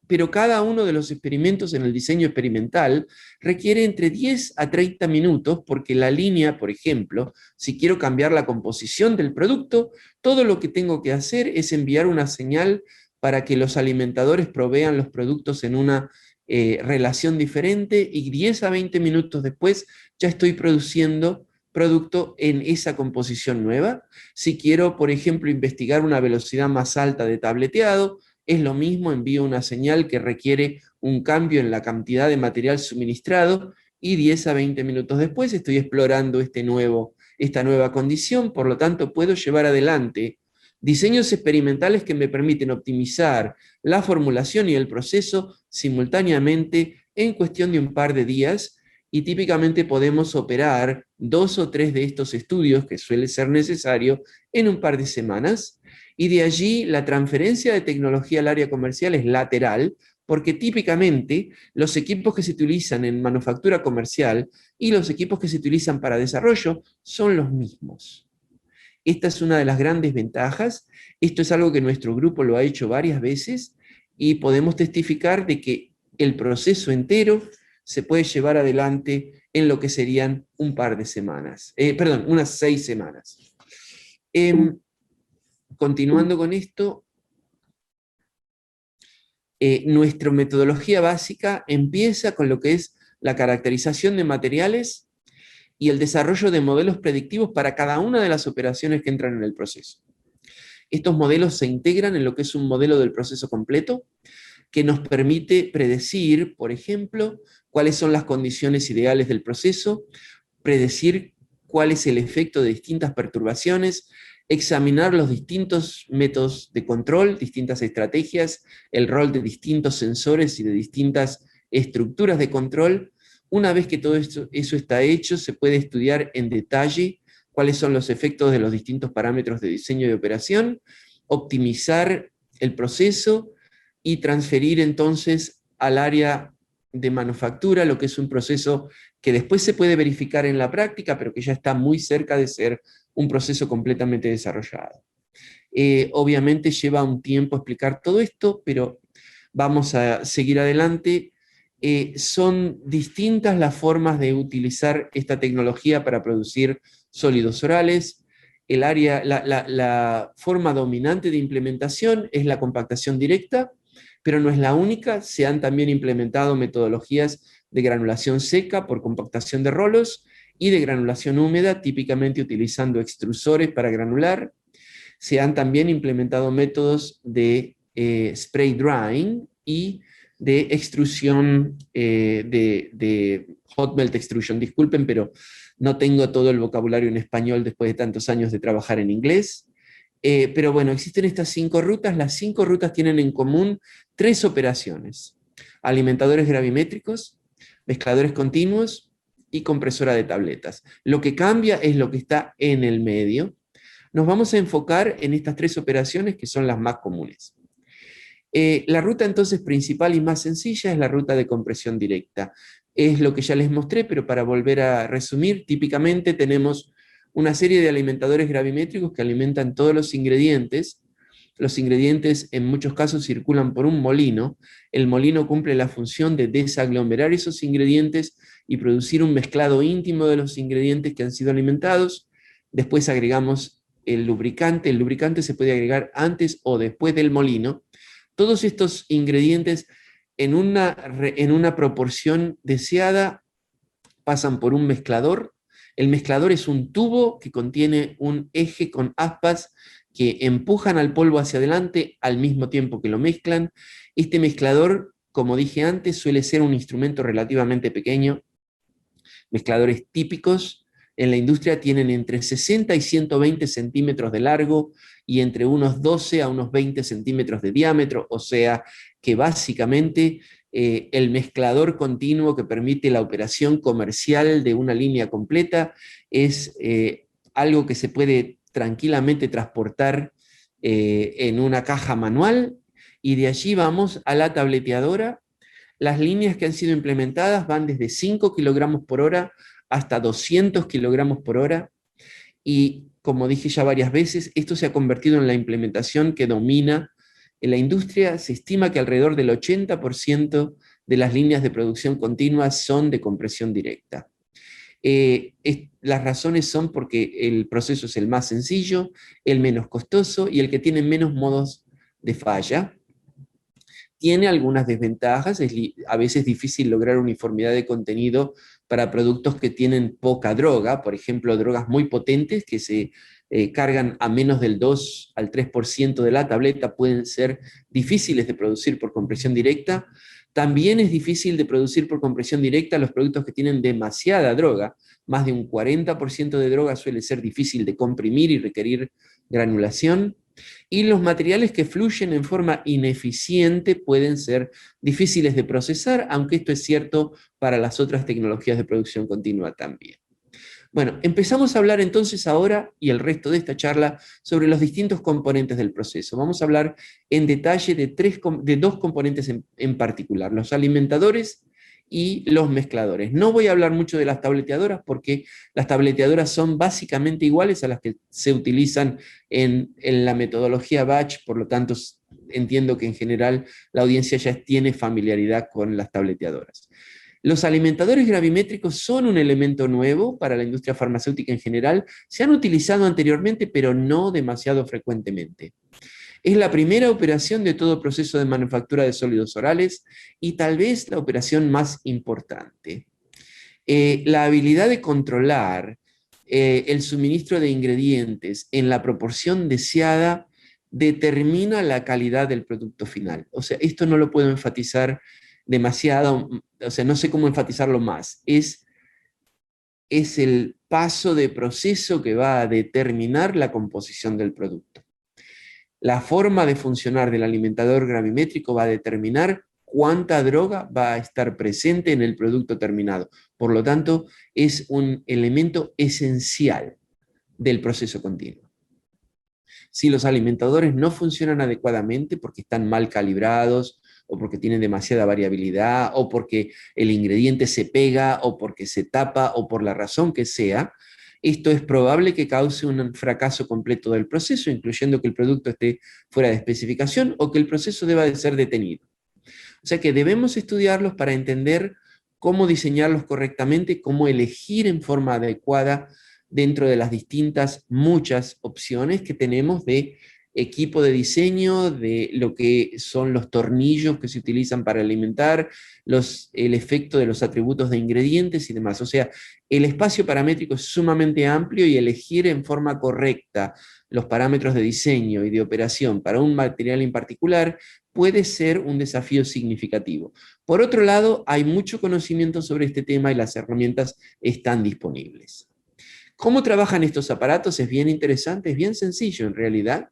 pero cada uno de los experimentos en el diseño experimental requiere entre 10 a 30 minutos, porque la línea, por ejemplo, si quiero cambiar la composición del producto, todo lo que tengo que hacer es enviar una señal para que los alimentadores provean los productos en una relación diferente, y 10 a 20 minutos después ya estoy produciendo producto en esa composición nueva. Si quiero, por ejemplo, investigar una velocidad más alta de tableteado, es lo mismo, envío una señal que requiere un cambio en la cantidad de material suministrado, y 10 a 20 minutos después estoy explorando esta nueva condición. Por lo tanto, puedo llevar adelante diseños experimentales que me permiten optimizar la formulación y el proceso simultáneamente en cuestión de un par de días, y típicamente podemos operar 2 o 3 de estos estudios, que suele ser necesario, en un par de semanas, y de allí la transferencia de tecnología al área comercial es lateral, porque típicamente los equipos que se utilizan en manufactura comercial y los equipos que se utilizan para desarrollo son los mismos. Esta es una de las grandes ventajas. Esto es algo que nuestro grupo lo ha hecho varias veces y podemos testificar de que el proceso entero se puede llevar adelante en lo que serían un par de semanas, unas 6 semanas. Continuando con esto, nuestra metodología básica empieza con lo que es la caracterización de materiales y el desarrollo de modelos predictivos para cada una de las operaciones que entran en el proceso. Estos modelos se integran en lo que es un modelo del proceso completo, que nos permite predecir, por ejemplo, cuáles son las condiciones ideales del proceso, predecir cuál es el efecto de distintas perturbaciones, examinar los distintos métodos de control, distintas estrategias, el rol de distintos sensores y de distintas estructuras de control. Una vez que todo eso está hecho, se puede estudiar en detalle cuáles son los efectos de los distintos parámetros de diseño de operación, optimizar el proceso y transferir entonces al área de manufactura, lo que es un proceso que después se puede verificar en la práctica, pero que ya está muy cerca de ser un proceso completamente desarrollado. Obviamente lleva un tiempo explicar todo esto, pero vamos a seguir adelante. Son distintas las formas de utilizar esta tecnología para producir sólidos orales. La forma dominante de implementación es la compactación directa, pero no es la única. Se han también implementado metodologías de granulación seca por compactación de rolos y de granulación húmeda, típicamente utilizando extrusores para granular. Se han también implementado métodos de spray drying y de extrusión, de hot melt extrusion. Disculpen, pero no tengo todo el vocabulario en español después de tantos años de trabajar en inglés. Pero bueno, existen estas 5 rutas. Las 5 rutas tienen en común 3 operaciones: alimentadores gravimétricos, mezcladores continuos y compresora de tabletas. Lo que cambia es lo que está en el medio. Nos vamos a enfocar en estas 3 operaciones que son las más comunes. La ruta entonces principal y más sencilla es la ruta de compresión directa. Es lo que ya les mostré, pero para volver a resumir, típicamente tenemos una serie de alimentadores gravimétricos que alimentan todos los ingredientes. Los ingredientes en muchos casos circulan por un molino. El molino cumple la función de desaglomerar esos ingredientes y producir un mezclado íntimo de los ingredientes que han sido alimentados. Después agregamos el lubricante. El lubricante se puede agregar antes o después del molino. Todos estos ingredientes en una proporción deseada pasan por un mezclador. El mezclador es un tubo que contiene un eje con aspas que empujan al polvo hacia adelante al mismo tiempo que lo mezclan. Este mezclador, como dije antes, suele ser un instrumento relativamente pequeño. Mezcladores típicos en la industria tienen entre 60 y 120 centímetros de largo y entre unos 12 a unos 20 centímetros de diámetro, o sea que básicamente el mezclador continuo que permite la operación comercial de una línea completa es algo que se puede tranquilamente transportar en una caja manual, y de allí vamos a la tableteadora. Las líneas que han sido implementadas van desde 5 kilogramos por hora hasta 200 kilogramos por hora, y como dije ya varias veces, esto se ha convertido en la implementación que domina en la industria. Se estima que alrededor del 80% de las líneas de producción continua son de compresión directa. Las razones son porque el proceso es el más sencillo, el menos costoso y el que tiene menos modos de falla. Tiene algunas desventajas, es a veces difícil lograr uniformidad de contenido para productos que tienen poca droga, por ejemplo, drogas muy potentes que se cargan a menos del 2 al 3% de la tableta, pueden ser difíciles de producir por compresión directa. También es difícil de producir por compresión directa los productos que tienen demasiada droga. Más de un 40% de droga suele ser difícil de comprimir y requerir granulación. Y los materiales que fluyen en forma ineficiente pueden ser difíciles de procesar, aunque esto es cierto para las otras tecnologías de producción continua también. Bueno, empezamos a hablar entonces ahora y el resto de esta charla sobre los distintos componentes del proceso. Vamos a hablar en detalle de dos componentes en particular, los alimentadores y los mezcladores. No voy a hablar mucho de las tableteadoras porque las tableteadoras son básicamente iguales a las que se utilizan en la metodología batch, por lo tanto entiendo que en general la audiencia ya tiene familiaridad con las tableteadoras. Los alimentadores gravimétricos son un elemento nuevo para la industria farmacéutica en general. Se han utilizado anteriormente, pero no demasiado frecuentemente. Es la primera operación de todo proceso de manufactura de sólidos orales y tal vez la operación más importante. La habilidad de controlar el suministro de ingredientes en la proporción deseada determina la calidad del producto final. O sea, esto no lo puedo enfatizar demasiado, o sea, no sé cómo enfatizarlo más. Es el paso de proceso que va a determinar la composición del producto. La forma de funcionar del alimentador gravimétrico va a determinar cuánta droga va a estar presente en el producto terminado. Por lo tanto, es un elemento esencial del proceso continuo. Si los alimentadores no funcionan adecuadamente porque están mal calibrados, o porque tienen demasiada variabilidad, o porque el ingrediente se pega, o porque se tapa, o por la razón que sea, esto es probable que cause un fracaso completo del proceso, incluyendo que el producto esté fuera de especificación o que el proceso deba de ser detenido. O sea que debemos estudiarlos para entender cómo diseñarlos correctamente, cómo elegir en forma adecuada dentro de las distintas, muchas opciones que tenemos de equipo de diseño, de lo que son los tornillos que se utilizan para alimentar, el efecto de los atributos de ingredientes y demás. O sea, el espacio paramétrico es sumamente amplio y elegir en forma correcta los parámetros de diseño y de operación para un material en particular puede ser un desafío significativo. Por otro lado, hay mucho conocimiento sobre este tema y las herramientas están disponibles. ¿Cómo trabajan estos aparatos? Es bien interesante, es bien sencillo en realidad.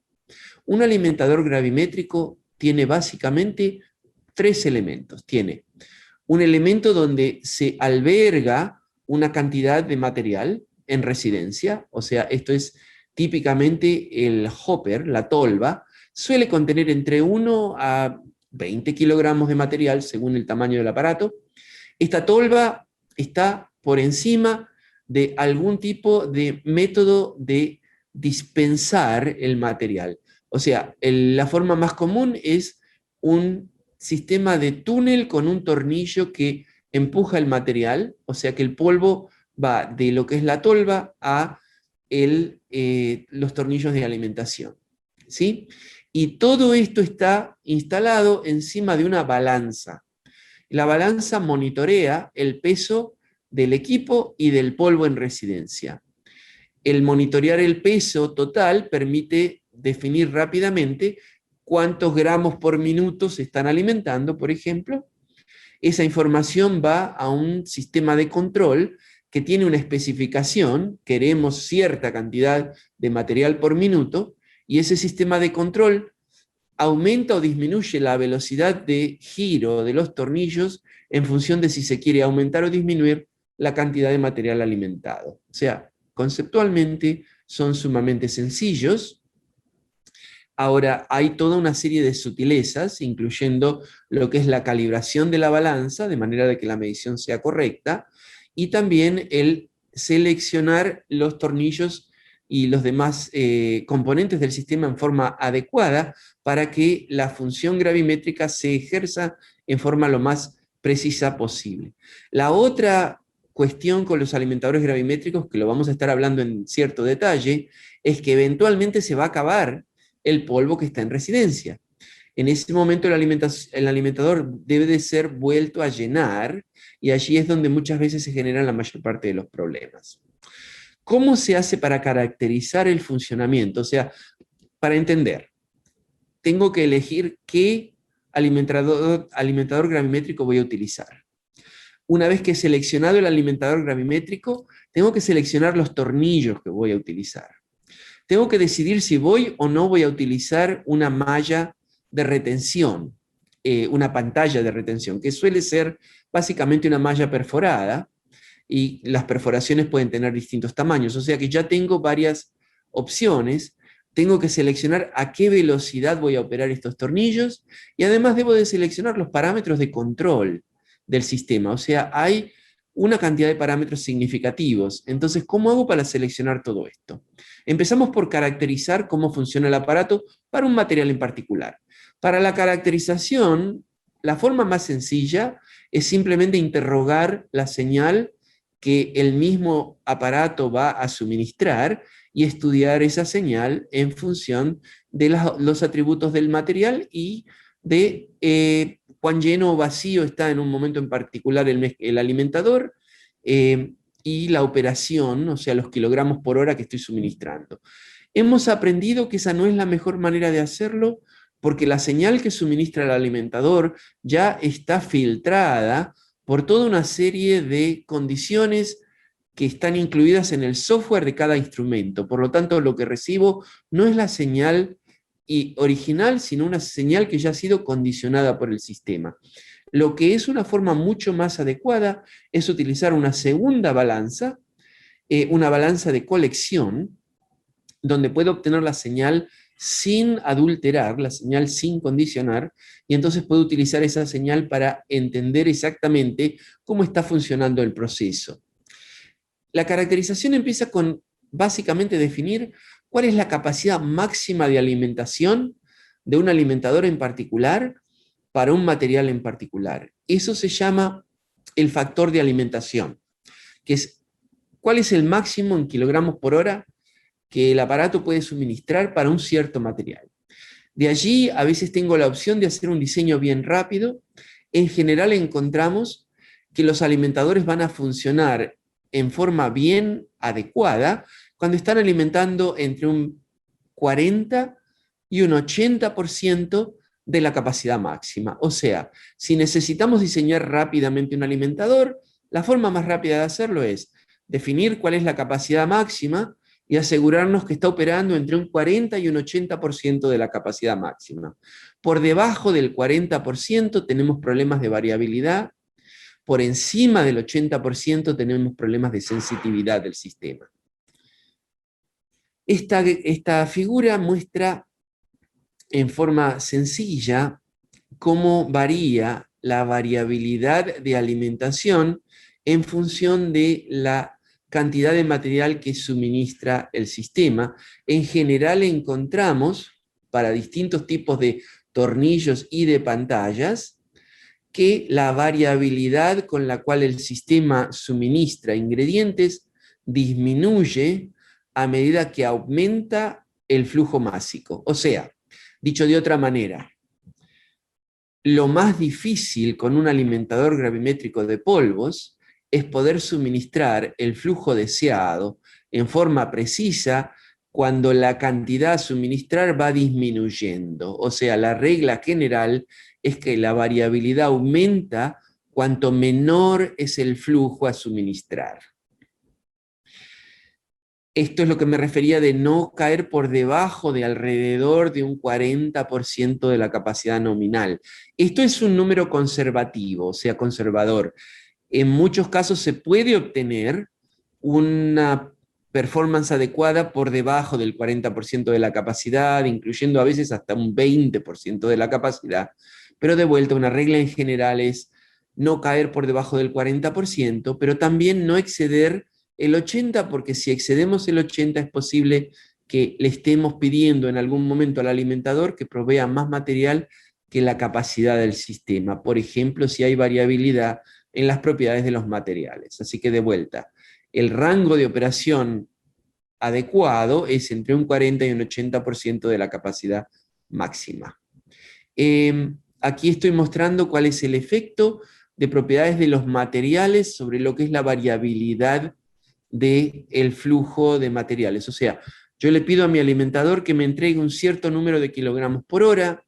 Un alimentador gravimétrico tiene básicamente tres elementos. Tiene un elemento donde se alberga una cantidad de material en residencia, o sea, esto es típicamente el hopper, la tolva, suele contener entre 1 a 20 kilogramos de material según el tamaño del aparato. Esta tolva está por encima de algún tipo de método de dispensar el material. O sea, la forma más común es un sistema de túnel con un tornillo que empuja el material, o sea que el polvo va de lo que es la tolva a los tornillos de alimentación. ¿Sí? Y todo esto está instalado encima de una balanza. La balanza monitorea el peso del equipo y del polvo en residencia. El monitorear el peso total permite definir rápidamente cuántos gramos por minuto se están alimentando, por ejemplo. Esa información va a un sistema de control que tiene una especificación, queremos cierta cantidad de material por minuto, y ese sistema de control aumenta o disminuye la velocidad de giro de los tornillos en función de si se quiere aumentar o disminuir la cantidad de material alimentado. O sea, conceptualmente son sumamente sencillos. Ahora, hay toda una serie de sutilezas, incluyendo lo que es la calibración de la balanza, de manera de que la medición sea correcta, y también el seleccionar los tornillos y los demás componentes del sistema en forma adecuada para que la función gravimétrica se ejerza en forma lo más precisa posible. La otra cuestión con los alimentadores gravimétricos, que lo vamos a estar hablando en cierto detalle, es que eventualmente se va a acabar el polvo que está en residencia. En ese momento el alimentador debe de ser vuelto a llenar y allí es donde muchas veces se generan la mayor parte de los problemas. ¿Cómo se hace para caracterizar el funcionamiento? O sea, para entender, tengo que elegir qué alimentador gravimétrico voy a utilizar. Una vez que he seleccionado el alimentador gravimétrico, tengo que seleccionar los tornillos que voy a utilizar. tengo que decidir si voy o no voy a utilizar una malla de retención, una pantalla de retención, que suele ser básicamente una malla perforada, y las perforaciones pueden tener distintos tamaños, o sea que ya tengo varias opciones. Tengo que seleccionar a qué velocidad voy a operar estos tornillos, y además debo de seleccionar los parámetros de control del sistema, o sea, hay una cantidad de parámetros significativos. Entonces, ¿cómo hago para seleccionar todo esto? Empezamos por caracterizar cómo funciona el aparato para un material en particular. Para la caracterización, la forma más sencilla es simplemente interrogar la señal que el mismo aparato va a suministrar y estudiar esa señal en función de los atributos del material y de cuán lleno o vacío está en un momento en particular el alimentador, y la operación, o sea, los kilogramos por hora que estoy suministrando. Hemos aprendido que esa no es la mejor manera de hacerlo, porque la señal que suministra el alimentador ya está filtrada por toda una serie de condiciones que están incluidas en el software de cada instrumento. Por lo tanto, lo que recibo no es la señal original, sino una señal que ya ha sido condicionada por el sistema. Lo que es una forma mucho más adecuada es utilizar una segunda balanza, una balanza de colección, donde puedo obtener la señal sin adulterar, la señal sin condicionar, y entonces puedo utilizar esa señal para entender exactamente cómo está funcionando el proceso. La caracterización empieza con básicamente definir cuál es la capacidad máxima de alimentación de un alimentador en particular para un material en particular. Eso se llama el factor de alimentación, que es cuál es el máximo en kilogramos por hora que el aparato puede suministrar para un cierto material. De allí a veces tengo la opción de hacer un diseño bien rápido. En general encontramos que los alimentadores van a funcionar en forma bien adecuada cuando están alimentando entre un 40 y un 80% de la capacidad máxima. O sea, si necesitamos diseñar rápidamente un alimentador, la forma más rápida de hacerlo es definir cuál es la capacidad máxima y asegurarnos que está operando entre un 40 y un 80% de la capacidad máxima. Por debajo del 40% tenemos problemas de variabilidad, por encima del 80% tenemos problemas de sensitividad del sistema. Esta figura muestra en forma sencilla cómo varía la variabilidad de alimentación en función de la cantidad de material que suministra el sistema. En general encontramos, para distintos tipos de tornillos y de pantallas, que la variabilidad con la cual el sistema suministra ingredientes disminuye a medida que aumenta el flujo másico. O sea, dicho de otra manera, lo más difícil con un alimentador gravimétrico de polvos es poder suministrar el flujo deseado en forma precisa cuando la cantidad a suministrar va disminuyendo. O sea, la regla general es que la variabilidad aumenta cuanto menor es el flujo a suministrar. Esto es lo que me refería de no caer por debajo de alrededor de un 40% de la capacidad nominal. Esto es un número conservativo, o sea, conservador. En muchos casos se puede obtener una performance adecuada por debajo del 40% de la capacidad, incluyendo a veces hasta un 20% de la capacidad, pero de vuelta una regla en general es no caer por debajo del 40%, pero también no exceder el 80%, porque si excedemos el 80% es posible que le estemos pidiendo en algún momento al alimentador que provea más material que la capacidad del sistema. Por ejemplo, si hay variabilidad en las propiedades de los materiales. Así que de vuelta, el rango de operación adecuado es entre un 40 y un 80% de la capacidad máxima. Aquí estoy mostrando cuál es el efecto de propiedades de los materiales sobre lo que es la variabilidad del flujo de materiales. O sea, yo le pido a mi alimentador que me entregue un cierto número de kilogramos por hora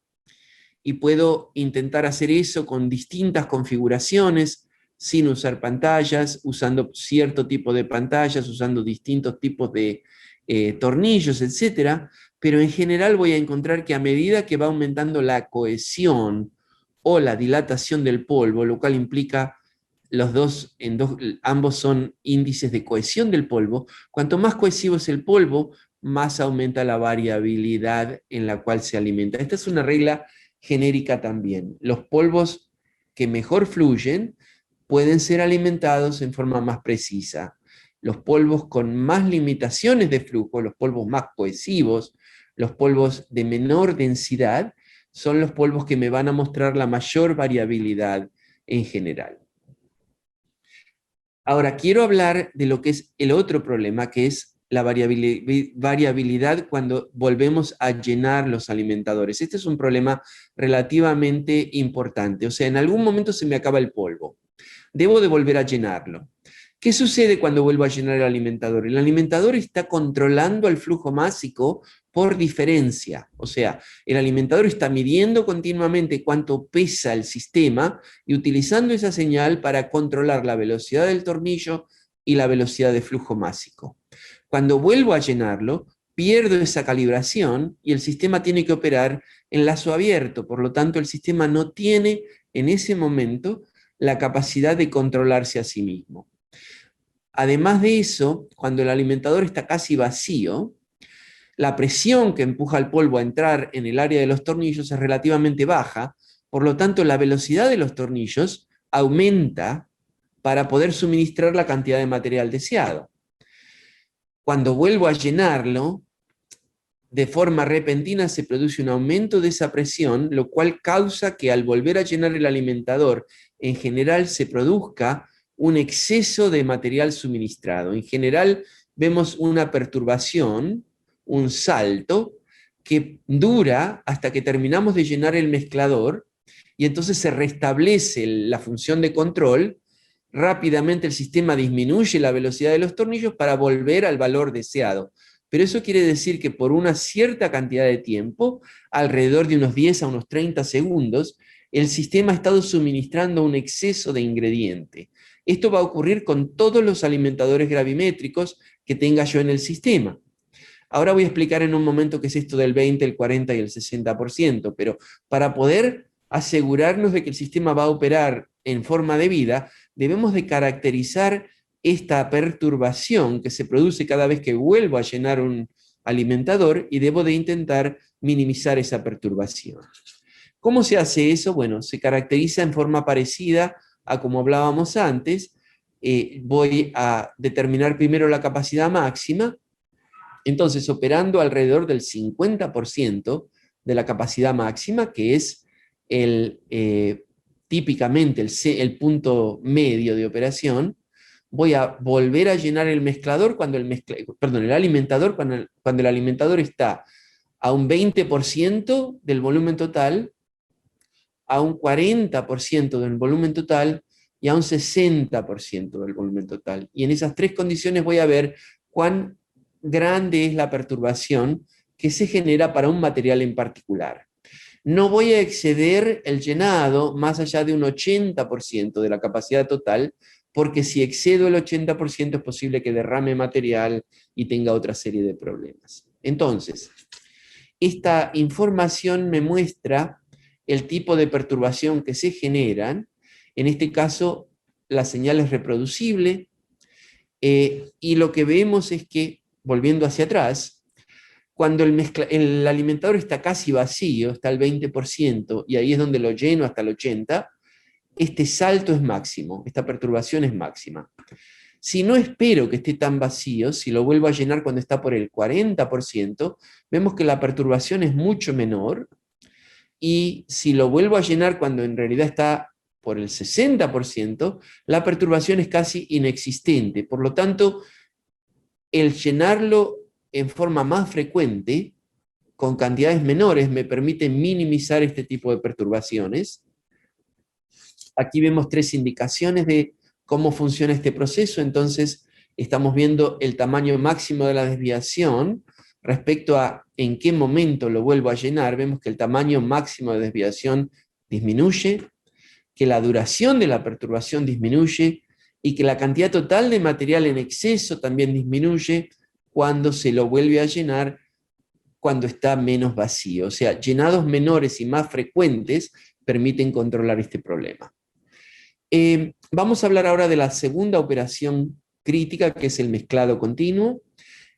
y puedo intentar hacer eso con distintas configuraciones, sin usar pantallas, usando cierto tipo de pantallas, usando distintos tipos de tornillos, etc. Pero en general voy a encontrar que a medida que va aumentando la cohesión o la dilatación del polvo, lo cual implica ambos son índices de cohesión del polvo, cuanto más cohesivo es el polvo, más aumenta la variabilidad en la cual se alimenta. Esta es una regla genérica también. Los polvos que mejor fluyen pueden ser alimentados en forma más precisa. Los polvos con más limitaciones de flujo, los polvos más cohesivos, los polvos de menor densidad, son los polvos que me van a mostrar la mayor variabilidad en general. Ahora, quiero hablar de lo que es el otro problema, que es la variabilidad cuando volvemos a llenar los alimentadores. Este es un problema relativamente importante. O sea, en algún momento se me acaba el polvo. Debo de volver a llenarlo. ¿Qué sucede cuando vuelvo a llenar el alimentador? El alimentador está controlando el flujo másico por diferencia. O sea, el alimentador está midiendo continuamente cuánto pesa el sistema y utilizando esa señal para controlar la velocidad del tornillo y la velocidad de flujo másico. Cuando vuelvo a llenarlo, pierdo esa calibración y el sistema tiene que operar en lazo abierto. Por lo tanto, el sistema no tiene en ese momento la capacidad de controlarse a sí mismo. Además de eso, cuando el alimentador está casi vacío, la presión que empuja el polvo a entrar en el área de los tornillos es relativamente baja, por lo tanto la velocidad de los tornillos aumenta para poder suministrar la cantidad de material deseado. Cuando vuelvo a llenarlo, de forma repentina se produce un aumento de esa presión, lo cual causa que al volver a llenar el alimentador, en general se produzca un exceso de material suministrado. En general vemos una perturbación, un salto, que dura hasta que terminamos de llenar el mezclador y entonces se restablece la función de control. Rápidamente el sistema disminuye la velocidad de los tornillos para volver al valor deseado. Pero eso quiere decir que por una cierta cantidad de tiempo, alrededor de unos 10 a unos 30 segundos, el sistema ha estado suministrando un exceso de ingrediente. Esto va a ocurrir con todos los alimentadores gravimétricos que tenga yo en el sistema. Ahora voy a explicar en un momento qué es esto del 20, el 40 y el 60%, pero para poder asegurarnos de que el sistema va a operar en forma debida, debemos de caracterizar esta perturbación que se produce cada vez que vuelvo a llenar un alimentador y debo de intentar minimizar esa perturbación. ¿Cómo se hace eso? Bueno, se caracteriza en forma parecida a como hablábamos antes. Voy a determinar primero la capacidad máxima. Entonces, operando alrededor del 50% de la capacidad máxima, que es típicamente el punto medio de operación, voy a volver a llenar el mezclador el alimentador cuando el alimentador está a un 20% del volumen total, a un 40% del volumen total y a un 60% del volumen total. Y en esas tres condiciones voy a ver cuán grande es la perturbación que se genera para un material en particular. No voy a exceder el llenado más allá de un 80% de la capacidad total, porque si excedo el 80% es posible que derrame material y tenga otra serie de problemas. Entonces, esta información me muestra el tipo de perturbación que se generan. En este caso, la señal es reproducible, y lo que vemos es que, volviendo hacia atrás, cuando el alimentador está casi vacío, está al 20%, y ahí es donde lo lleno hasta el 80%, este salto es máximo, esta perturbación es máxima. Si no espero que esté tan vacío, si lo vuelvo a llenar cuando está por el 40%, vemos que la perturbación es mucho menor, y si lo vuelvo a llenar cuando en realidad está por el 60%, la perturbación es casi inexistente. Por lo tanto, el llenarlo en forma más frecuente, con cantidades menores, me permite minimizar este tipo de perturbaciones. Aquí vemos tres indicaciones de cómo funciona este proceso. Entonces, estamos viendo el tamaño máximo de la desviación respecto a en qué momento lo vuelvo a llenar. Vemos que el tamaño máximo de desviación disminuye, que la duración de la perturbación disminuye y que la cantidad total de material en exceso también disminuye, cuando se lo vuelve a llenar cuando está menos vacío. O sea, llenados menores y más frecuentes permiten controlar este problema. Vamos a hablar ahora de la segunda operación crítica, que es el mezclado continuo.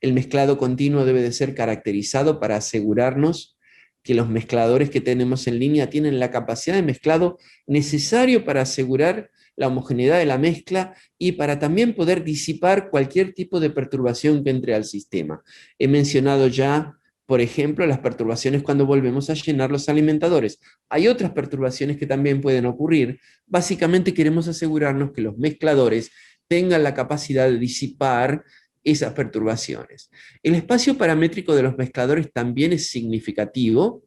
El mezclado continuo debe de ser caracterizado para asegurarnos que los mezcladores que tenemos en línea tienen la capacidad de mezclado necesario para asegurar la homogeneidad de la mezcla y para también poder disipar cualquier tipo de perturbación que entre al sistema. He mencionado ya, por ejemplo, las perturbaciones cuando volvemos a llenar los alimentadores. Hay otras perturbaciones que también pueden ocurrir. Básicamente queremos asegurarnos que los mezcladores tengan la capacidad de disipar esas perturbaciones. El espacio paramétrico de los mezcladores también es significativo.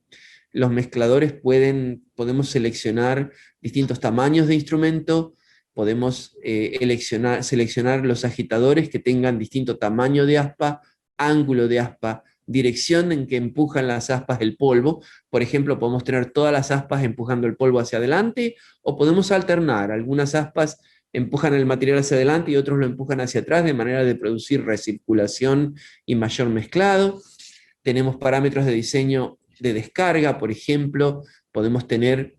Los mezcladores podemos seleccionar distintos tamaños de instrumento, podemos seleccionar los agitadores que tengan distinto tamaño de aspa, ángulo de aspa, dirección en que empujan las aspas el polvo. Por ejemplo, podemos tener todas las aspas empujando el polvo hacia adelante, o podemos alternar. Algunas aspas empujan el material hacia adelante y otros lo empujan hacia atrás, de manera de producir recirculación y mayor mezclado. Tenemos parámetros de diseño de descarga, por ejemplo, podemos tener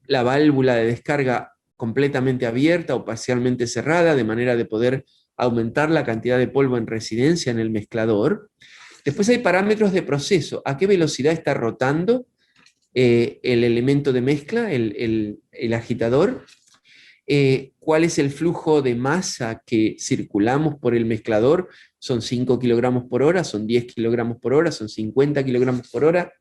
la válvula de descarga completamente abierta o parcialmente cerrada, de manera de poder aumentar la cantidad de polvo en residencia en el mezclador. Después hay parámetros de proceso, a qué velocidad está rotando el elemento de mezcla, el agitador, cuál es el flujo de masa que circulamos por el mezclador, son 5 kilogramos por hora, son 10 kilogramos por hora, son 50 kilogramos por hora.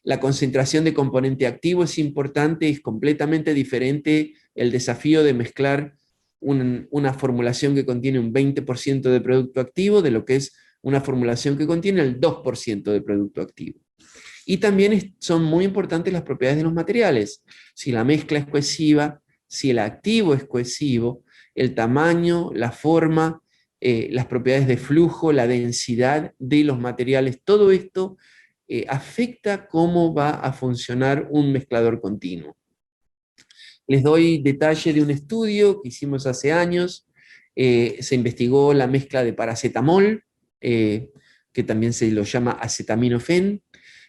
La concentración de componente activo es importante, es completamente diferente el desafío de mezclar una formulación que contiene un 20% de producto activo de lo que es una formulación que contiene el 2% de producto activo. Y también son muy importantes las propiedades de los materiales. Si la mezcla es cohesiva, si el activo es cohesivo, el tamaño, la forma, las propiedades de flujo, la densidad de los materiales, todo esto afecta cómo va a funcionar un mezclador continuo. Les doy detalle de un estudio que hicimos hace años. Se investigó la mezcla de paracetamol, que también se lo llama acetaminofén.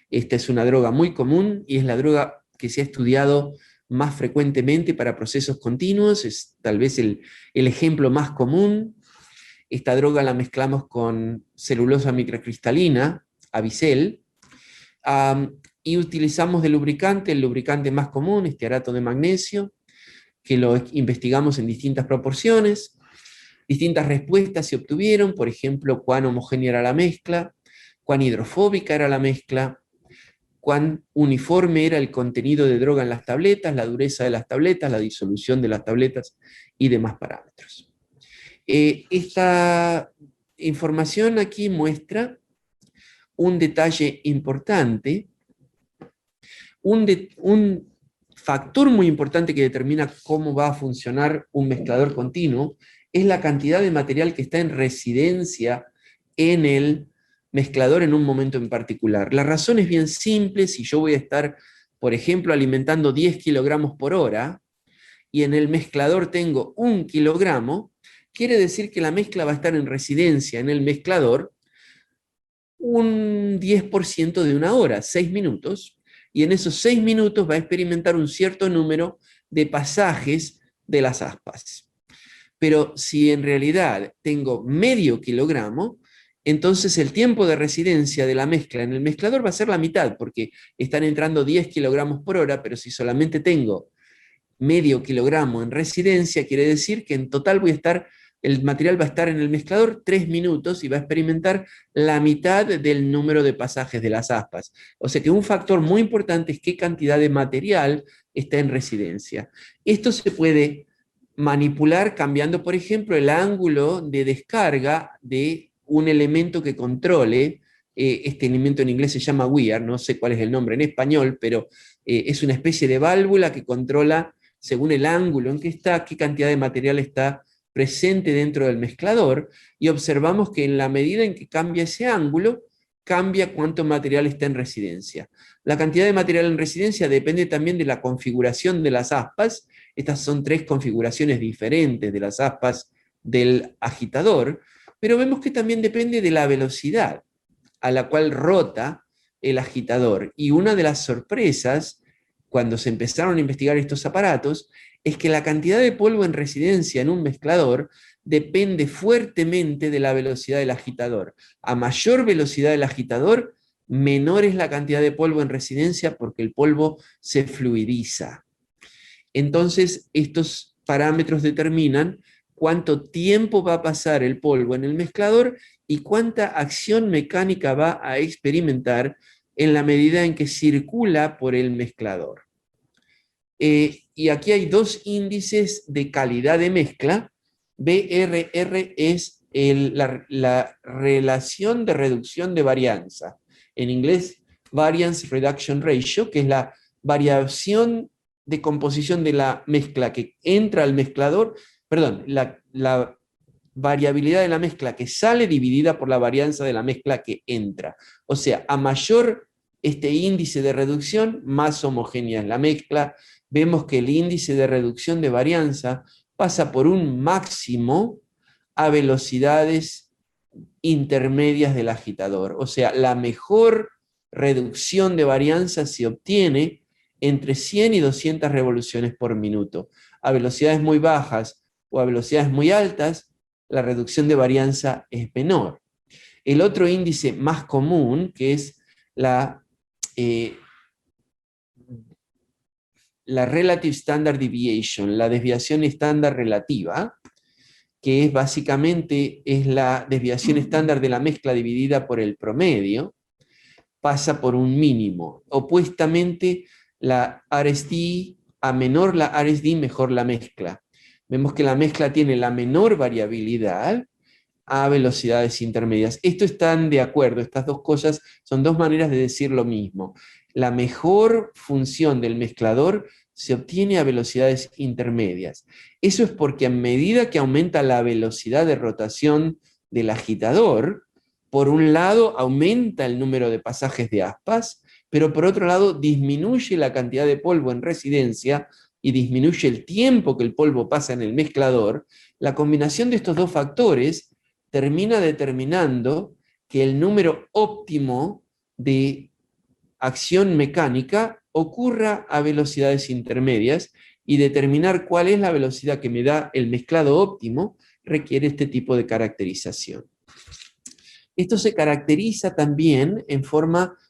Esta es una droga muy común y es la droga que se ha estudiado más frecuentemente para procesos continuos, es tal vez el ejemplo más común. Esta droga la mezclamos con celulosa microcristalina, Avicel, y utilizamos de lubricante, el lubricante más común, estearato de magnesio, que lo investigamos en distintas proporciones. Distintas respuestas se obtuvieron, por ejemplo, cuán homogénea era la mezcla, cuán hidrofóbica era la mezcla, cuán uniforme era el contenido de droga en las tabletas, la dureza de las tabletas, la disolución de las tabletas y demás parámetros. Esta información aquí muestra un detalle importante, un factor muy importante que determina cómo va a funcionar un mezclador continuo, es la cantidad de material que está en residencia en el mezclador en un momento en particular. La razón es bien simple. Si yo voy a estar, por ejemplo, alimentando 10 kilogramos por hora, y en el mezclador tengo 1 kilogramo, quiere decir que la mezcla va a estar en residencia en el mezclador un 10% de una hora, 6 minutos, y en esos 6 minutos va a experimentar un cierto número de pasajes de las aspas. Pero si en realidad tengo medio kilogramo, entonces el tiempo de residencia de la mezcla en el mezclador va a ser la mitad, porque están entrando 10 kilogramos por hora, pero si solamente tengo medio kilogramo en residencia, quiere decir que en total el material va a estar en el mezclador 3 minutos y va a experimentar la mitad del número de pasajes de las aspas. O sea que un factor muy importante es qué cantidad de material está en residencia. Esto se puede manipular cambiando, por ejemplo, el ángulo de descarga de un elemento que controle. Este elemento en inglés se llama weir, no sé cuál es el nombre en español, pero es una especie de válvula que controla, según el ángulo en que está, qué cantidad de material está presente dentro del mezclador, y observamos que en la medida en que cambia ese ángulo, cambia cuánto material está en residencia. La cantidad de material en residencia depende también de la configuración de las aspas. Estas son 3 configuraciones diferentes de las aspas del agitador, pero vemos que también depende de la velocidad a la cual rota el agitador. Y una de las sorpresas, cuando se empezaron a investigar estos aparatos, es que la cantidad de polvo en residencia en un mezclador depende fuertemente de la velocidad del agitador. A mayor velocidad del agitador, menor es la cantidad de polvo en residencia porque el polvo se fluidiza. Entonces, estos parámetros determinan cuánto tiempo va a pasar el polvo en el mezclador y cuánta acción mecánica va a experimentar en la medida en que circula por el mezclador. Y aquí hay dos índices de calidad de mezcla. BRR es la relación de reducción de varianza. En inglés, Variance Reduction Ratio, que es la variación de composición de la mezcla que entra al mezclador, perdón, la variabilidad de la mezcla que sale dividida por la varianza de la mezcla que entra. O sea, a mayor este índice de reducción, más homogénea es la mezcla. Vemos que el índice de reducción de varianza pasa por un máximo a velocidades intermedias del agitador. O sea, la mejor reducción de varianza se obtiene entre 100 y 200 revoluciones por minuto. A velocidades muy bajas o a velocidades muy altas, la reducción de varianza es menor. El otro índice más común, que es la Relative Standard Deviation, la desviación estándar relativa, que es básicamente la desviación estándar de la mezcla dividida por el promedio, pasa por un mínimo. Opuestamente, la RSD, a menor la RSD, mejor la mezcla. Vemos que la mezcla tiene la menor variabilidad a velocidades intermedias. Esto están de acuerdo, estas dos cosas son dos maneras de decir lo mismo. La mejor función del mezclador se obtiene a velocidades intermedias. Eso es porque a medida que aumenta la velocidad de rotación del agitador, por un lado aumenta el número de pasajes de aspas, pero por otro lado disminuye la cantidad de polvo en residencia y disminuye el tiempo que el polvo pasa en el mezclador. La combinación de estos dos factores termina determinando que el número óptimo de acción mecánica ocurra a velocidades intermedias, y determinar cuál es la velocidad que me da el mezclado óptimo requiere este tipo de caracterización. Esto se caracteriza también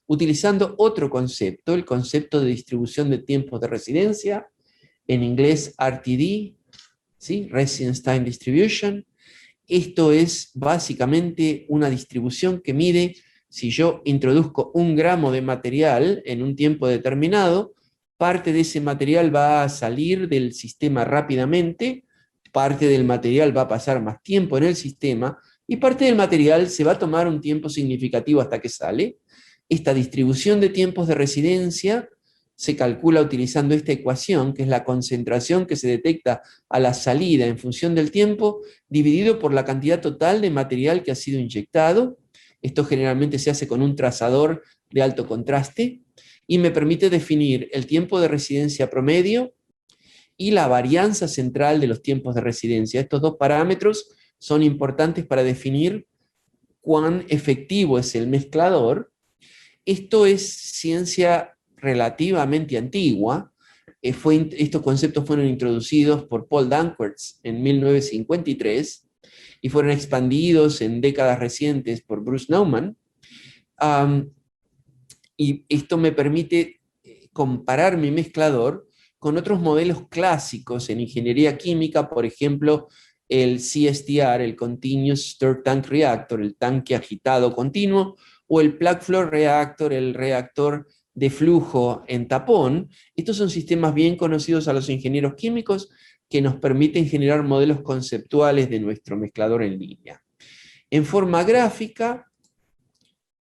utilizando otro concepto, el concepto de distribución de tiempos de residencia, en inglés RTD, ¿sí? Residence Time Distribution. Esto es básicamente una distribución que mide si yo introduzco 1 gramo de material en un tiempo determinado, parte de ese material va a salir del sistema rápidamente, parte del material va a pasar más tiempo en el sistema, y parte del material se va a tomar un tiempo significativo hasta que sale. Esta distribución de tiempos de residencia se calcula utilizando esta ecuación, que es la concentración que se detecta a la salida en función del tiempo, dividido por la cantidad total de material que ha sido inyectado. Esto generalmente se hace con un trazador de alto contraste, y me permite definir el tiempo de residencia promedio y la varianza central de los tiempos de residencia. Estos dos parámetros son importantes para definir cuán efectivo es el mezclador. Esto es ciencia relativamente antigua. Estos conceptos fueron introducidos por Paul Danckwerts en 1953 y fueron expandidos en décadas recientes por Bruce Nauman. Y esto me permite comparar mi mezclador con otros modelos clásicos en ingeniería química, por ejemplo, el CSTR, el Continuous Stir Tank Reactor, el tanque agitado continuo, o el Plug Flow Reactor, el reactor de flujo en tapón. Estos son sistemas bien conocidos a los ingenieros químicos que nos permiten generar modelos conceptuales de nuestro mezclador en línea. En forma gráfica,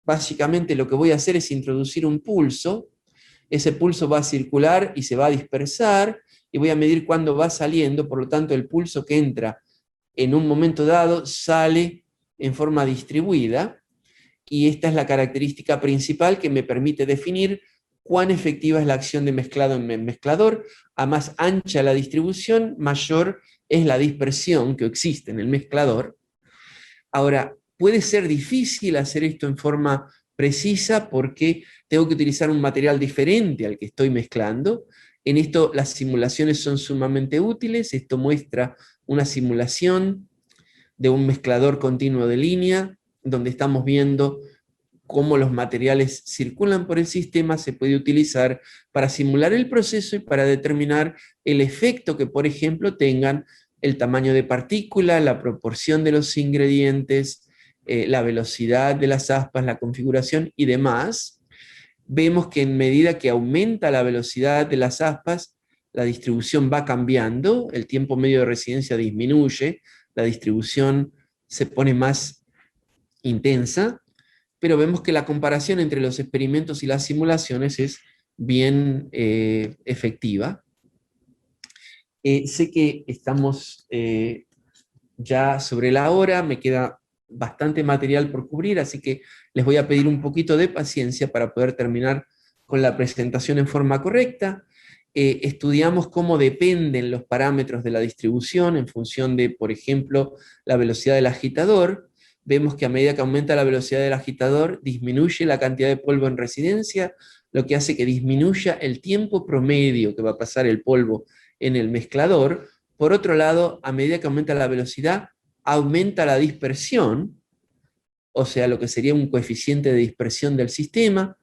básicamente lo que voy a hacer es introducir un pulso. Ese pulso va a circular y se va a dispersar, y voy a medir cuándo va saliendo. Por lo tanto, el pulso que entra en un momento dado sale en forma distribuida, y esta es la característica principal que me permite definir cuán efectiva es la acción de mezclado en el mezclador. A más ancha la distribución, mayor es la dispersión que existe en el mezclador. Ahora, puede ser difícil hacer esto en forma precisa porque tengo que utilizar un material diferente al que estoy mezclando. En esto las simulaciones son sumamente útiles. Esto muestra una simulación de un mezclador continuo de línea, donde estamos viendo cómo los materiales circulan por el sistema. Se puede utilizar para simular el proceso y para determinar el efecto que, por ejemplo, tengan el tamaño de partícula, la proporción de los ingredientes, la velocidad de las aspas, la configuración y demás. Vemos que en medida que aumenta la velocidad de las aspas, la distribución va cambiando, el tiempo medio de residencia disminuye, la distribución se pone más intensa, pero vemos que la comparación entre los experimentos y las simulaciones es bien efectiva. Sé que estamos ya sobre la hora, me queda bastante material por cubrir, así que les voy a pedir un poquito de paciencia para poder terminar con la presentación en forma correcta. Estudiamos cómo dependen los parámetros de la distribución en función de, por ejemplo, la velocidad del agitador. Vemos que a medida que aumenta la velocidad del agitador, disminuye la cantidad de polvo en residencia, lo que hace que disminuya el tiempo promedio que va a pasar el polvo en el mezclador. Por otro lado, a medida que aumenta la velocidad, aumenta la dispersión, o sea, lo que sería un coeficiente de dispersión del sistema,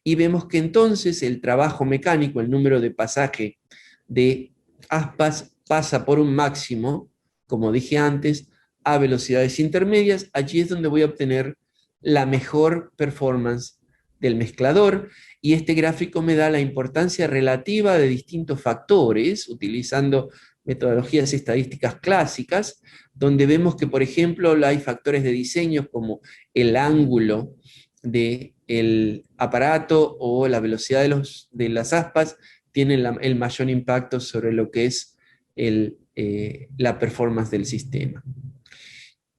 y vemos que entonces el trabajo mecánico, el número de pasaje de aspas, pasa por un máximo, como dije antes, a velocidades intermedias. Allí es donde voy a obtener la mejor performance del mezclador, y este gráfico me da la importancia relativa de distintos factores, utilizando metodologías estadísticas clásicas, donde vemos que, por ejemplo, hay factores de diseño como el ángulo del aparato o la velocidad de las aspas, tienen el mayor impacto sobre lo que es la performance del sistema.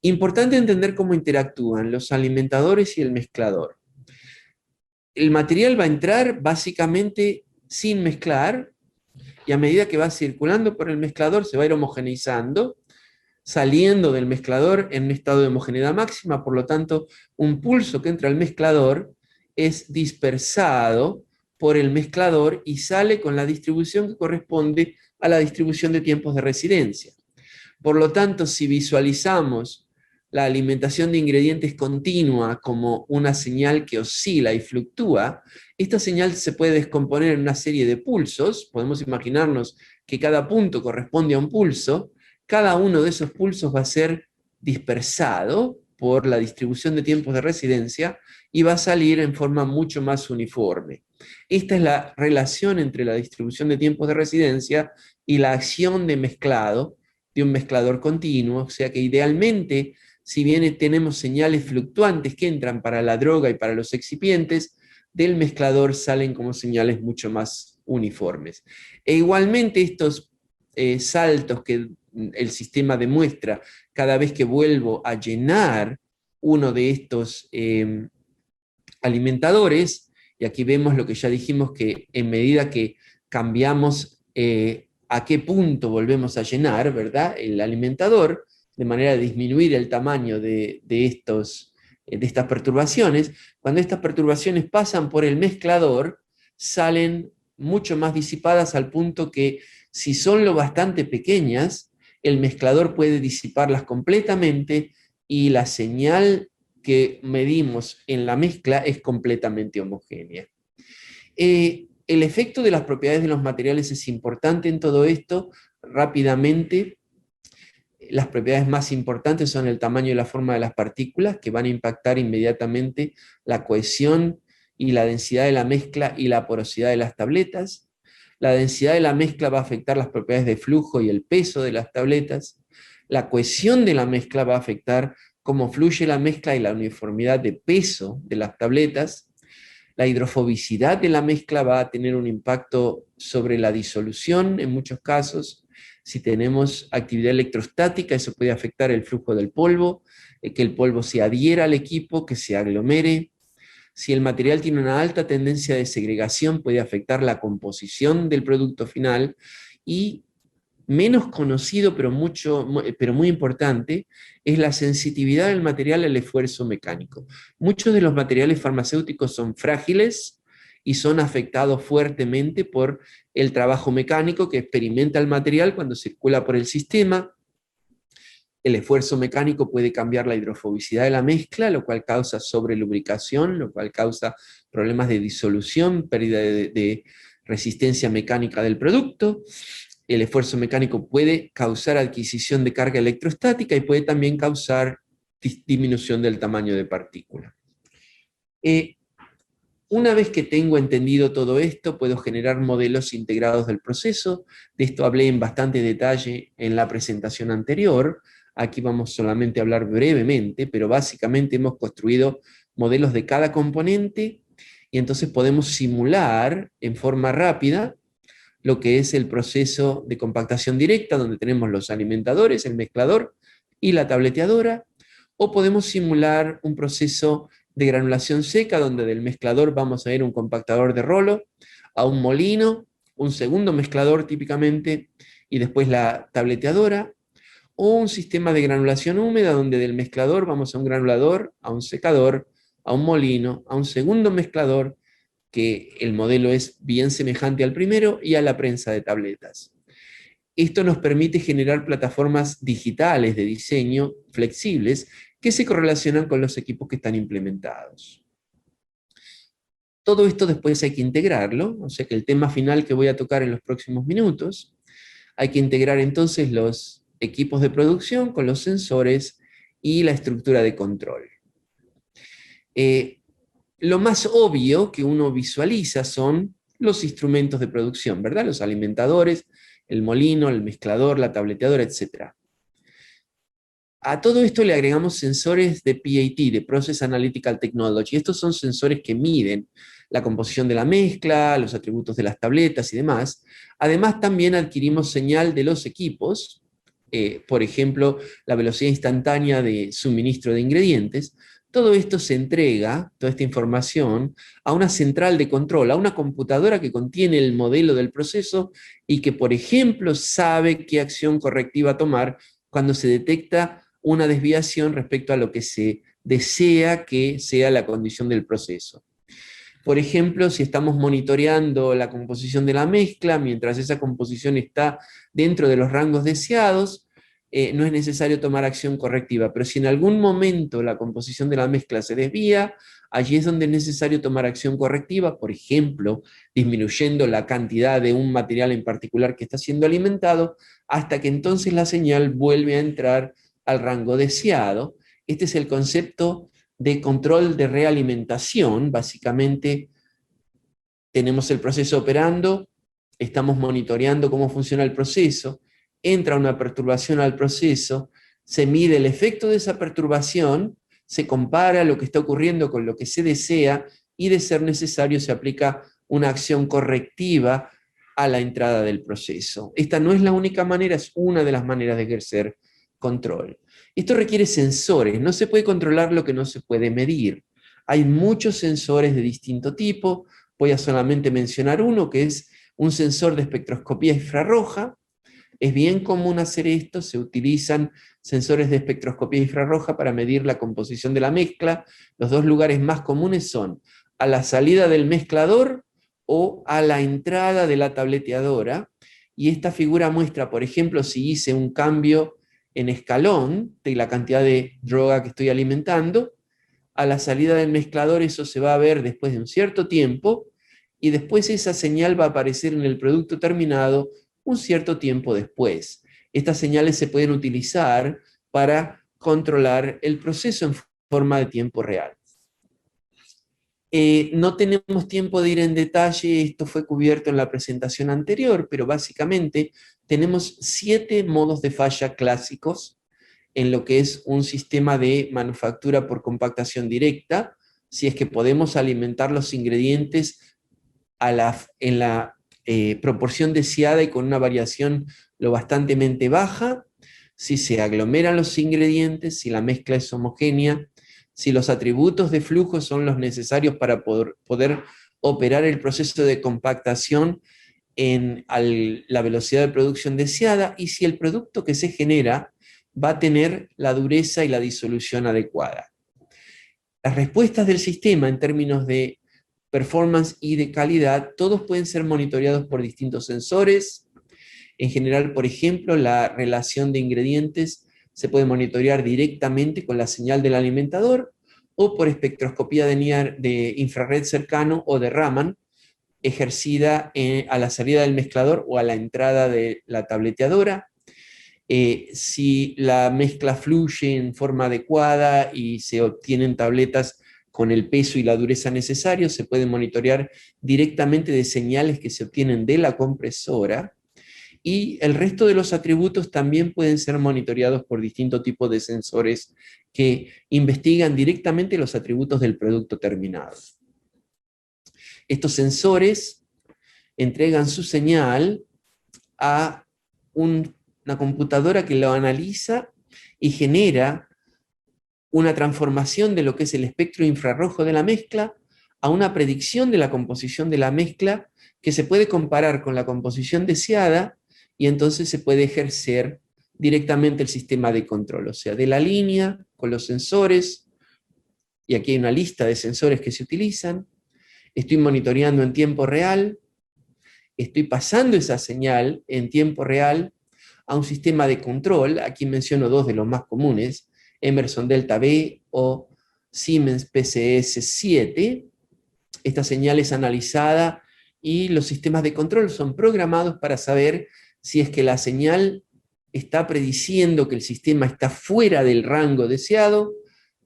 Importante entender cómo interactúan los alimentadores y el mezclador. El material va a entrar básicamente sin mezclar, y a medida que va circulando por el mezclador se va a ir homogeneizando, saliendo del mezclador en un estado de homogeneidad máxima. Por lo tanto, un pulso que entra al mezclador es dispersado por el mezclador y sale con la distribución que corresponde a la distribución de tiempos de residencia. Por lo tanto, si visualizamos la alimentación de ingredientes continua como una señal que oscila y fluctúa, esta señal se puede descomponer en una serie de pulsos. Podemos imaginarnos que cada punto corresponde a un pulso. Cada uno de esos pulsos va a ser dispersado por la distribución de tiempos de residencia y va a salir en forma mucho más uniforme. Esta es la relación entre la distribución de tiempos de residencia y la acción de mezclado de un mezclador continuo, o sea que idealmente, si bien tenemos señales fluctuantes que entran para la droga y para los excipientes, del mezclador salen como señales mucho más uniformes. E igualmente estos saltos que el sistema demuestra cada vez que vuelvo a llenar uno de estos alimentadores, y aquí vemos lo que ya dijimos, que en medida que cambiamos a qué punto volvemos a llenar, ¿verdad?, el alimentador, de manera de disminuir el tamaño de estas perturbaciones. Cuando estas perturbaciones pasan por el mezclador, salen mucho más disipadas, al punto que, si son lo bastante pequeñas, el mezclador puede disiparlas completamente y la señal que medimos en la mezcla es completamente homogénea. El efecto de las propiedades de los materiales es importante en todo esto. Rápidamente, las propiedades más importantes son el tamaño y la forma de las partículas, que van a impactar inmediatamente la cohesión y la densidad de la mezcla y la porosidad de las tabletas. La densidad de la mezcla va a afectar las propiedades de flujo y el peso de las tabletas. La cohesión de la mezcla va a afectar cómo fluye la mezcla y la uniformidad de peso de las tabletas. La hidrofobicidad de la mezcla va a tener un impacto sobre la disolución en muchos casos. Si tenemos actividad electrostática, eso puede afectar el flujo del polvo, que el polvo se adhiera al equipo, que se aglomere. Si el material tiene una alta tendencia de segregación, puede afectar la composición del producto final. Y menos conocido, pero muy importante, es la sensitividad del material al esfuerzo mecánico. Muchos de los materiales farmacéuticos son frágiles y son afectados fuertemente por el trabajo mecánico que experimenta el material cuando circula por el sistema. El esfuerzo mecánico puede cambiar la hidrofobicidad de la mezcla, lo cual causa sobrelubricación, lo cual causa problemas de disolución, pérdida de resistencia mecánica del producto. El esfuerzo mecánico puede causar adquisición de carga electrostática y puede también causar disminución del tamaño de partícula. Una vez que tengo entendido todo esto, puedo generar modelos integrados del proceso. De esto hablé en bastante detalle en la presentación anterior. Aquí vamos solamente a hablar brevemente, pero básicamente hemos construido modelos de cada componente y entonces podemos simular en forma rápida lo que es el proceso de compactación directa, donde tenemos los alimentadores, el mezclador y la tableteadora, o podemos simular un proceso de granulación seca, donde del mezclador vamos a ir un compactador de rolo, a un molino, un segundo mezclador típicamente, y después la tableteadora, o un sistema de granulación húmeda, donde del mezclador vamos a un granulador, a un secador, a un molino, a un segundo mezclador, que el modelo es bien semejante al primero, y a la prensa de tabletas. Esto nos permite generar plataformas digitales de diseño flexibles que se correlacionan con los equipos que están implementados. Todo esto después hay que integrarlo, o sea que el tema final que voy a tocar en los próximos minutos, hay que integrar entonces los equipos de producción con los sensores y la estructura de control. Lo más obvio que uno visualiza son los instrumentos de producción, ¿verdad? Los alimentadores, el molino, el mezclador, la tableteadora, etc. A todo esto le agregamos sensores de PAT, de Process Analytical Technology. Estos son sensores que miden la composición de la mezcla, los atributos de las tabletas y demás. Además, también adquirimos señal de los equipos, por ejemplo, la velocidad instantánea de suministro de ingredientes. Todo esto se entrega, toda esta información, a una central de control, a una computadora que contiene el modelo del proceso y que, por ejemplo, sabe qué acción correctiva tomar cuando se detecta una desviación respecto a lo que se desea que sea la condición del proceso. Por ejemplo, si estamos monitoreando la composición de la mezcla, mientras esa composición está dentro de los rangos deseados, no es necesario tomar acción correctiva, pero si en algún momento la composición de la mezcla se desvía, allí es donde es necesario tomar acción correctiva, por ejemplo, disminuyendo la cantidad de un material en particular que está siendo alimentado, hasta que entonces la señal vuelve a entrar al rango deseado. Este es el concepto de control de realimentación. Básicamente tenemos el proceso operando, estamos monitoreando cómo funciona el proceso, entra una perturbación al proceso, se mide el efecto de esa perturbación, se compara lo que está ocurriendo con lo que se desea y, de ser necesario, se aplica una acción correctiva a la entrada del proceso. Esta no es la única manera, es una de las maneras de ejercer control. Esto requiere sensores, no se puede controlar lo que no se puede medir. Hay muchos sensores de distinto tipo, voy a solamente mencionar uno, que es un sensor de espectroscopía infrarroja. Es bien común hacer esto, se utilizan sensores de espectroscopía infrarroja para medir la composición de la mezcla. Los dos lugares más comunes son a la salida del mezclador o a la entrada de la tableteadora. Y esta figura muestra, por ejemplo, si hice un cambio en escalón de la cantidad de droga que estoy alimentando, a la salida del mezclador eso se va a ver después de un cierto tiempo, y después esa señal va a aparecer en el producto terminado un cierto tiempo después. Estas señales se pueden utilizar para controlar el proceso en forma de tiempo real. No tenemos tiempo de ir en detalle, esto fue cubierto en la presentación anterior, pero básicamente tenemos 7 modos de falla clásicos en lo que es un sistema de manufactura por compactación directa, si es que podemos alimentar los ingredientes en la proporción deseada y con una variación lo bastantemente baja, si se aglomeran los ingredientes, si la mezcla es homogénea, si los atributos de flujo son los necesarios para poder operar el proceso de compactación en la velocidad de producción deseada y si el producto que se genera va a tener la dureza y la disolución adecuada. Las respuestas del sistema en términos de performance y de calidad, todos pueden ser monitoreados por distintos sensores. En general, por ejemplo, la relación de ingredientes se puede monitorear directamente con la señal del alimentador o por espectroscopía de infrarred cercano o de Raman, ejercida a la salida del mezclador o a la entrada de la tableteadora. Si la mezcla fluye en forma adecuada y se obtienen tabletas con el peso y la dureza necesarios, se pueden monitorear directamente de señales que se obtienen de la compresora, y el resto de los atributos también pueden ser monitoreados por distintos tipos de sensores que investigan directamente los atributos del producto terminado. Estos sensores entregan su señal a una computadora que lo analiza y genera una transformación de lo que es el espectro infrarrojo de la mezcla a una predicción de la composición de la mezcla que se puede comparar con la composición deseada, y entonces se puede ejercer directamente el sistema de control, o sea, de la línea, con los sensores, y aquí hay una lista de sensores que se utilizan. Estoy monitoreando en tiempo real, estoy pasando esa señal en tiempo real a un sistema de control. Aquí menciono dos de los más comunes, Emerson Delta B o Siemens PCS7. Esta señal es analizada y los sistemas de control son programados para saber si es que la señal está prediciendo que el sistema está fuera del rango deseado,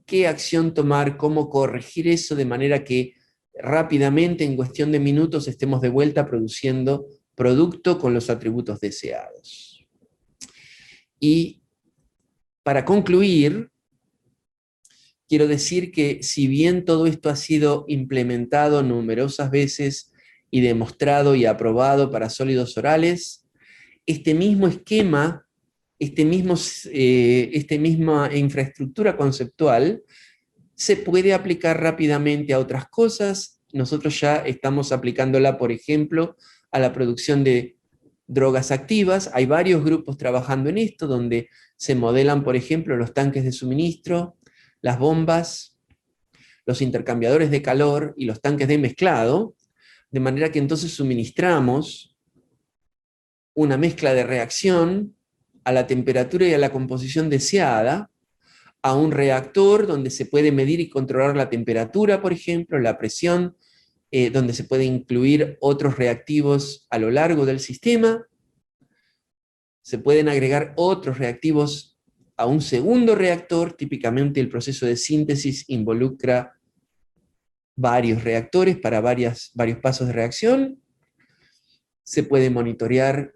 qué acción tomar, cómo corregir eso de manera que rápidamente, en cuestión de minutos, estemos de vuelta produciendo producto con los atributos deseados. Y para concluir, quiero decir que si bien todo esto ha sido implementado numerosas veces y demostrado y aprobado para sólidos orales, este mismo esquema, esta misma infraestructura conceptual se puede aplicar rápidamente a otras cosas. Nosotros ya estamos aplicándola, por ejemplo, a la producción de drogas activas. Hay varios grupos trabajando en esto, donde se modelan, por ejemplo, los tanques de suministro, las bombas, los intercambiadores de calor y los tanques de mezclado, de manera que entonces suministramos una mezcla de reacción a la temperatura y a la composición deseada, a un reactor donde se puede medir y controlar la temperatura, por ejemplo, la presión, donde se puede incluir otros reactivos a lo largo del sistema. Se pueden agregar otros reactivos a un segundo reactor. Típicamente el proceso de síntesis involucra varios reactores para varios pasos de reacción. Se puede monitorear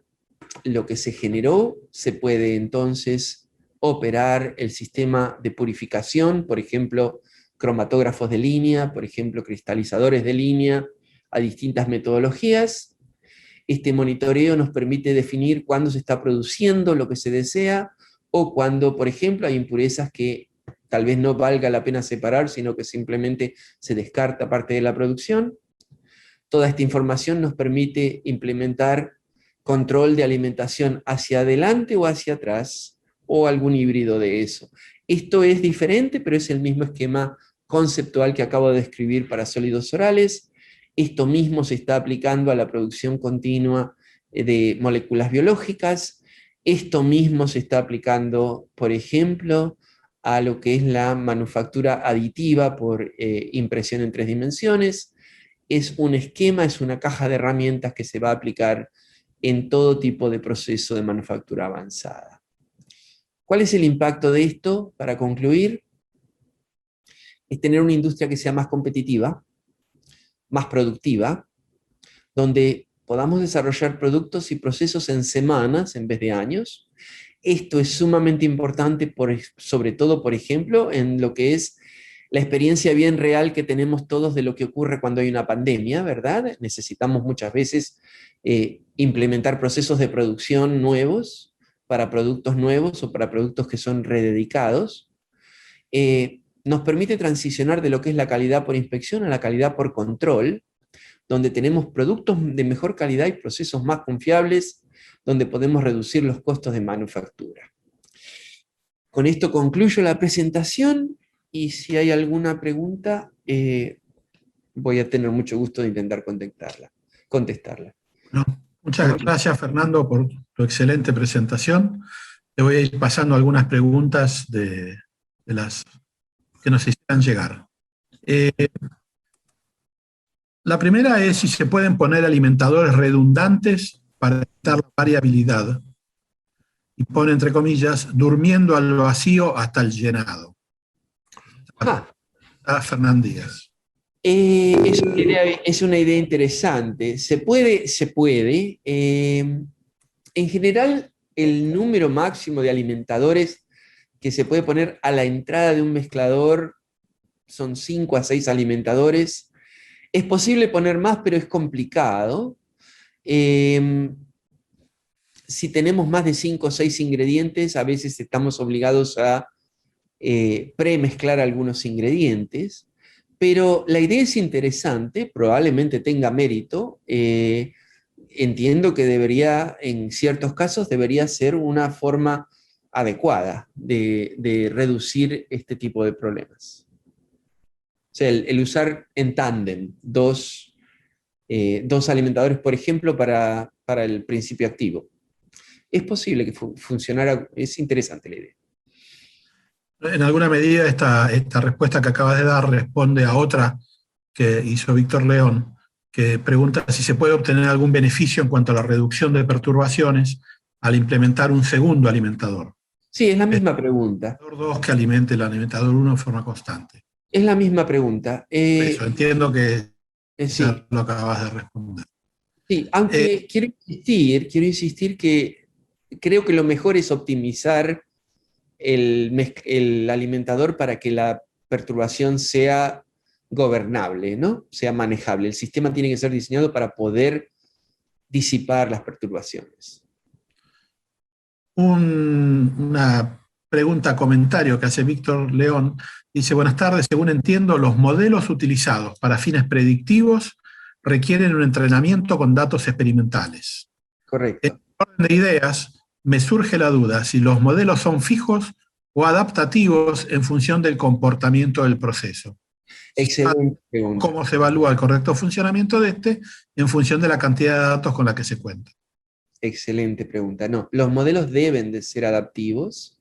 lo que se generó, se puede entonces operar el sistema de purificación, por ejemplo, cromatógrafos de línea, por ejemplo, cristalizadores de línea, a distintas metodologías. Este monitoreo nos permite definir cuándo se está produciendo lo que se desea, o cuando, por ejemplo, hay impurezas que tal vez no valga la pena separar, sino que simplemente se descarta parte de la producción. Toda esta información nos permite implementar control de alimentación hacia adelante o hacia atrás, o algún híbrido de eso. Esto es diferente, pero es el mismo esquema conceptual que acabo de describir para sólidos orales. Esto mismo se está aplicando a la producción continua de moléculas biológicas. Esto mismo se está aplicando, por ejemplo, a lo que es la manufactura aditiva por impresión en 3 dimensiones. Es un esquema, es una caja de herramientas que se va a aplicar en todo tipo de proceso de manufactura avanzada. ¿Cuál es el impacto de esto? Para concluir, es tener una industria que sea más competitiva, más productiva, donde podamos desarrollar productos y procesos en semanas en vez de años. Esto es sumamente importante, sobre todo, por ejemplo, en lo que es la experiencia bien real que tenemos todos de lo que ocurre cuando hay una pandemia, ¿verdad? Necesitamos muchas veces implementar procesos de producción nuevos para productos nuevos o para productos que son rededicados. Nos permite transicionar de lo que es la calidad por inspección a la calidad por control, donde tenemos productos de mejor calidad y procesos más confiables, donde podemos reducir los costos de manufactura. Con esto concluyo la presentación y si hay alguna pregunta, voy a tener mucho gusto de intentar contestarla. No, muchas gracias, Fernando, por tu excelente presentación. Te voy a ir pasando algunas preguntas de las que nos hicieran llegar. La primera es si se pueden poner alimentadores redundantes para evitar la variabilidad. Y pone entre comillas, durmiendo al vacío hasta el llenado. Fernán Díaz. Es una idea interesante. Se puede. En general, el número máximo de alimentadores que se puede poner a la entrada de un mezclador son 5 a 6 alimentadores. Es posible poner más, pero es complicado. Si tenemos más de 5 o 6 ingredientes, a veces estamos obligados a premezclar algunos ingredientes, pero la idea es interesante, probablemente tenga mérito. Entiendo que debería, en ciertos casos, debería ser una forma adecuada de reducir este tipo de problemas. O sea, el usar en tándem dos alimentadores, por ejemplo, para el principio activo. Es posible que funcionara, es interesante la idea. En alguna medida esta respuesta que acabas de dar responde a otra que hizo Víctor León, que pregunta si se puede obtener algún beneficio en cuanto a la reducción de perturbaciones al implementar un segundo alimentador. Sí, es la misma pregunta. El alimentador 2 que alimente el alimentador 1 de forma constante. Es la misma pregunta. Eso, entiendo que sí. lo acabas de responder. Sí, aunque quiero insistir que creo que lo mejor es optimizar el alimentador para que la perturbación sea gobernable, ¿no? Sea manejable. El sistema tiene que ser diseñado para poder disipar las perturbaciones. Una pregunta, comentario que hace Víctor León. Dice, buenas tardes, según entiendo, los modelos utilizados para fines predictivos requieren un entrenamiento con datos experimentales. Correcto. En orden de ideas, me surge la duda si los modelos son fijos o adaptativos en función del comportamiento del proceso. Excelente pregunta. ¿Cómo se evalúa el correcto funcionamiento de este en función de la cantidad de datos con la que se cuenta? Excelente pregunta. No, los modelos deben de ser adaptivos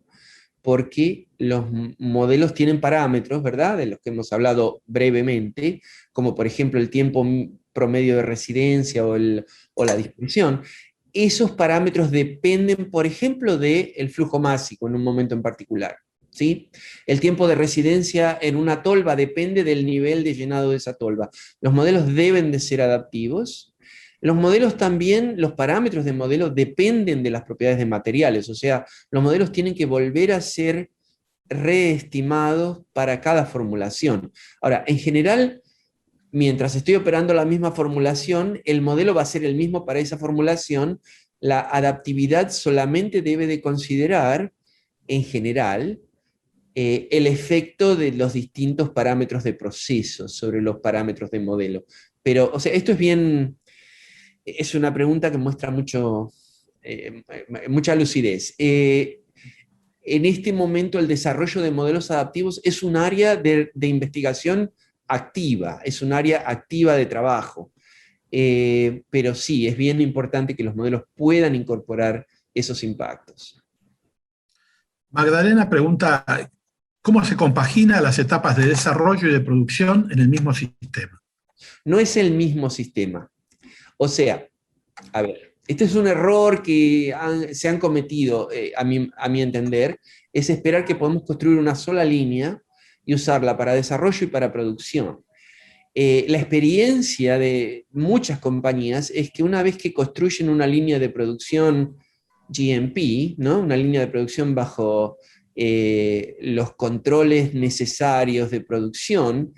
porque los modelos tienen parámetros, ¿verdad? De los que hemos hablado brevemente, como por ejemplo el tiempo promedio de residencia o la dispersión. Esos parámetros dependen, por ejemplo, del flujo másico en un momento en particular, ¿sí? El tiempo de residencia en una tolva depende del nivel de llenado de esa tolva. Los modelos deben de ser adaptivos. Los modelos también, los parámetros de modelo dependen de las propiedades de materiales, o sea, los modelos tienen que volver a ser reestimados para cada formulación. Ahora, en general, mientras estoy operando la misma formulación, el modelo va a ser el mismo para esa formulación. La adaptividad solamente debe de considerar, en general, el efecto de los distintos parámetros de proceso sobre los parámetros de modelo. Pero, o sea, esto es una pregunta que muestra mucha lucidez. En este momento el desarrollo de modelos adaptivos es un área de investigación activa, es un área activa de trabajo. Pero sí, es bien importante que los modelos puedan incorporar esos impactos. Magdalena pregunta, ¿cómo se compagina las etapas de desarrollo y de producción en el mismo sistema? No es el mismo sistema. O sea, a ver, este es un error que se han cometido, a mi entender, es esperar que podemos construir una sola línea y usarla para desarrollo y para producción. La experiencia de muchas compañías es que una vez que construyen una línea de producción GMP, ¿no? Una línea de producción bajo los controles necesarios de producción,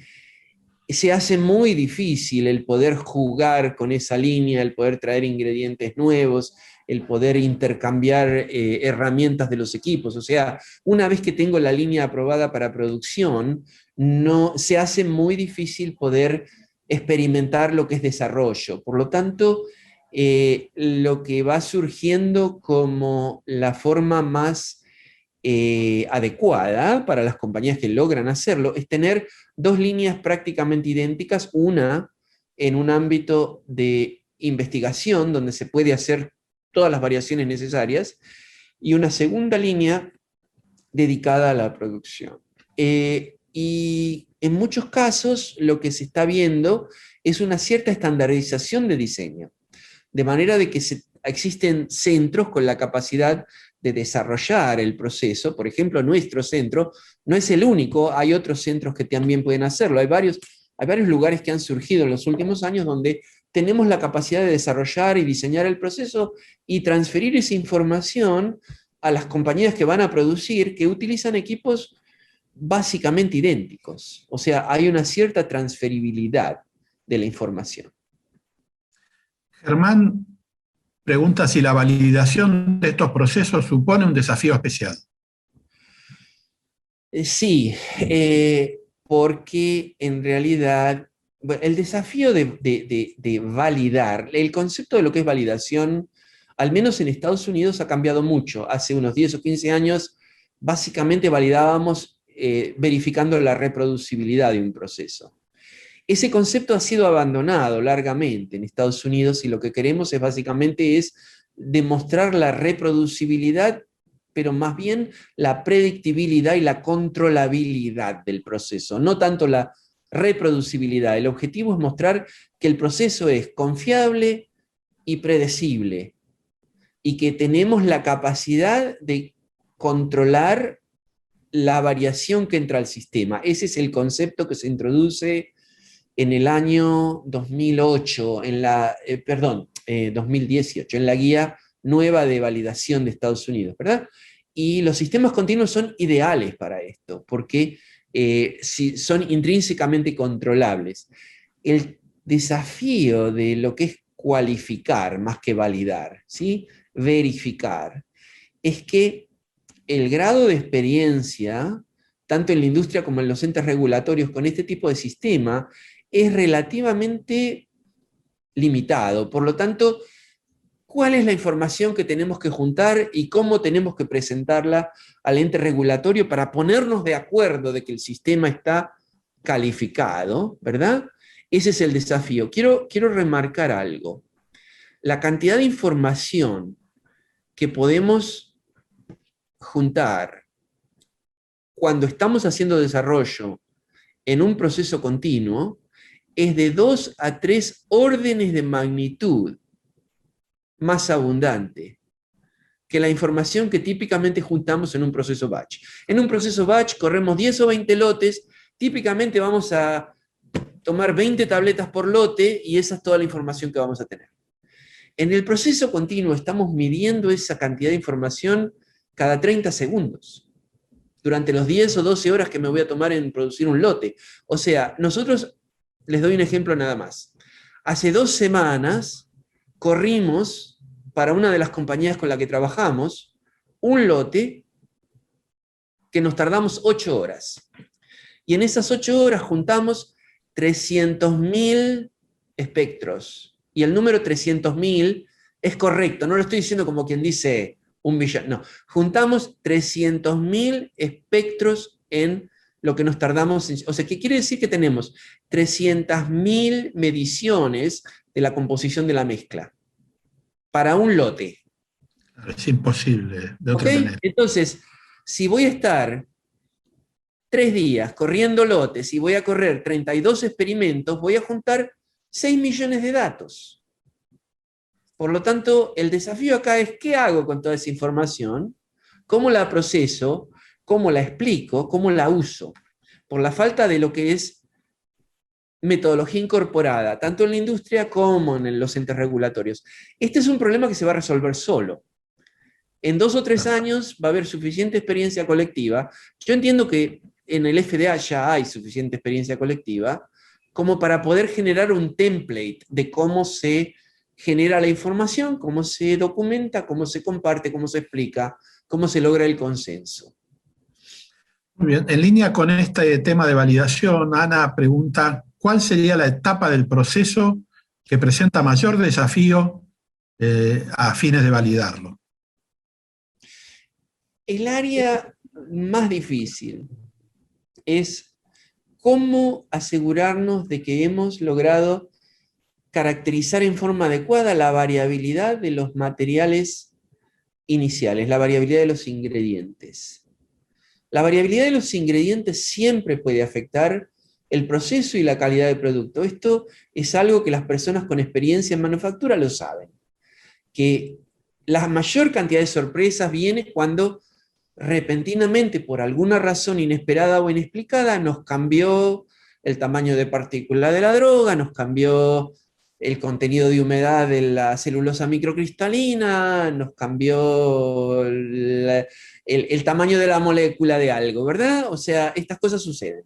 se hace muy difícil el poder jugar con esa línea, el poder traer ingredientes nuevos, el poder intercambiar herramientas de los equipos. O sea, una vez que tengo la línea aprobada para producción, se hace muy difícil poder experimentar lo que es desarrollo. Por lo tanto, lo que va surgiendo como la forma más adecuada para las compañías que logran hacerlo es tener dos líneas prácticamente idénticas, una en un ámbito de investigación donde se puede hacer todas las variaciones necesarias, y una segunda línea dedicada a la producción. Y en muchos casos lo que se está viendo es una cierta estandarización de diseño, de manera de que existen centros con la capacidad de desarrollar el proceso. Por ejemplo, nuestro centro no es el único, hay otros centros que también pueden hacerlo. Hay varios lugares que han surgido en los últimos años donde tenemos la capacidad de desarrollar y diseñar el proceso y transferir esa información a las compañías que van a producir, que utilizan equipos básicamente idénticos. O sea, hay una cierta transferibilidad de la información. Germán pregunta si la validación de estos procesos supone un desafío especial. Sí, porque en realidad el desafío de validar, el concepto de lo que es validación, al menos en Estados Unidos ha cambiado mucho. Hace unos 10 o 15 años, básicamente validábamos verificando la reproducibilidad de un proceso. Ese concepto ha sido abandonado largamente en Estados Unidos y lo que queremos es básicamente demostrar la reproducibilidad, pero más bien la predictibilidad y la controlabilidad del proceso, no tanto la reproducibilidad. El objetivo es mostrar que el proceso es confiable y predecible y que tenemos la capacidad de controlar la variación que entra al sistema. Ese es el concepto que se introduce en el año 2008, 2018, en la guía nueva de validación de Estados Unidos, ¿verdad? Y los sistemas continuos son ideales para esto, porque son intrínsecamente controlables. El desafío de lo que es cualificar más que validar, ¿sí? Verificar, es que el grado de experiencia, tanto en la industria como en los entes regulatorios con este tipo de sistema, es relativamente limitado. Por lo tanto, ¿cuál es la información que tenemos que juntar y cómo tenemos que presentarla al ente regulatorio para ponernos de acuerdo de que el sistema está calificado, ¿verdad? Ese es el desafío. Quiero remarcar algo. La cantidad de información que podemos juntar cuando estamos haciendo desarrollo en un proceso continuo es de 2 a 3 órdenes de magnitud más abundante que la información que típicamente juntamos en un proceso batch. En un proceso batch corremos 10 o 20 lotes, típicamente vamos a tomar 20 tabletas por lote y esa es toda la información que vamos a tener. En el proceso continuo estamos midiendo esa cantidad de información cada 30 segundos, durante los 10 o 12 horas que me voy a tomar en producir un lote. O sea, nosotros, les doy un ejemplo nada más. Hace 2 semanas corrimos para una de las compañías con la que trabajamos un lote que nos tardamos 8 horas. Y en esas 8 horas juntamos 300.000 espectros. Y el número 300.000 es correcto, no lo estoy diciendo como quien dice 1 millón, no. Juntamos 300.000 espectros en lo que nos tardamos, o sea, ¿qué quiere decir? Que tenemos 300.000 mediciones de la composición de la mezcla para un lote. Es imposible de otra manera. Entonces, si voy a estar 3 días corriendo lotes y voy a correr 32 experimentos, voy a juntar 6 millones de datos. Por lo tanto, el desafío acá es ¿qué hago con toda esa información? ¿Cómo la proceso? ¿Cómo la explico? ¿Cómo la uso? Por la falta de lo que es metodología incorporada, tanto en la industria como en los entes regulatorios. Este es un problema que se va a resolver solo. En 2 o 3 años va a haber suficiente experiencia colectiva. Yo entiendo que en el FDA ya hay suficiente experiencia colectiva como para poder generar un template de cómo se genera la información, cómo se documenta, cómo se comparte, cómo se explica, cómo se logra el consenso. Muy bien. En línea con este tema de validación, Ana pregunta, ¿cuál sería la etapa del proceso que presenta mayor desafío a fines de validarlo? El área más difícil es cómo asegurarnos de que hemos logrado caracterizar en forma adecuada la variabilidad de los materiales iniciales, la variabilidad de los ingredientes. La variabilidad de los ingredientes siempre puede afectar el proceso y la calidad del producto. Esto es algo que las personas con experiencia en manufactura lo saben, que la mayor cantidad de sorpresas viene cuando repentinamente, por alguna razón inesperada o inexplicada, nos cambió el tamaño de partícula de la droga, nos cambió el contenido de humedad de la celulosa microcristalina, nos cambió el tamaño de la molécula de algo, ¿verdad? O sea, estas cosas suceden.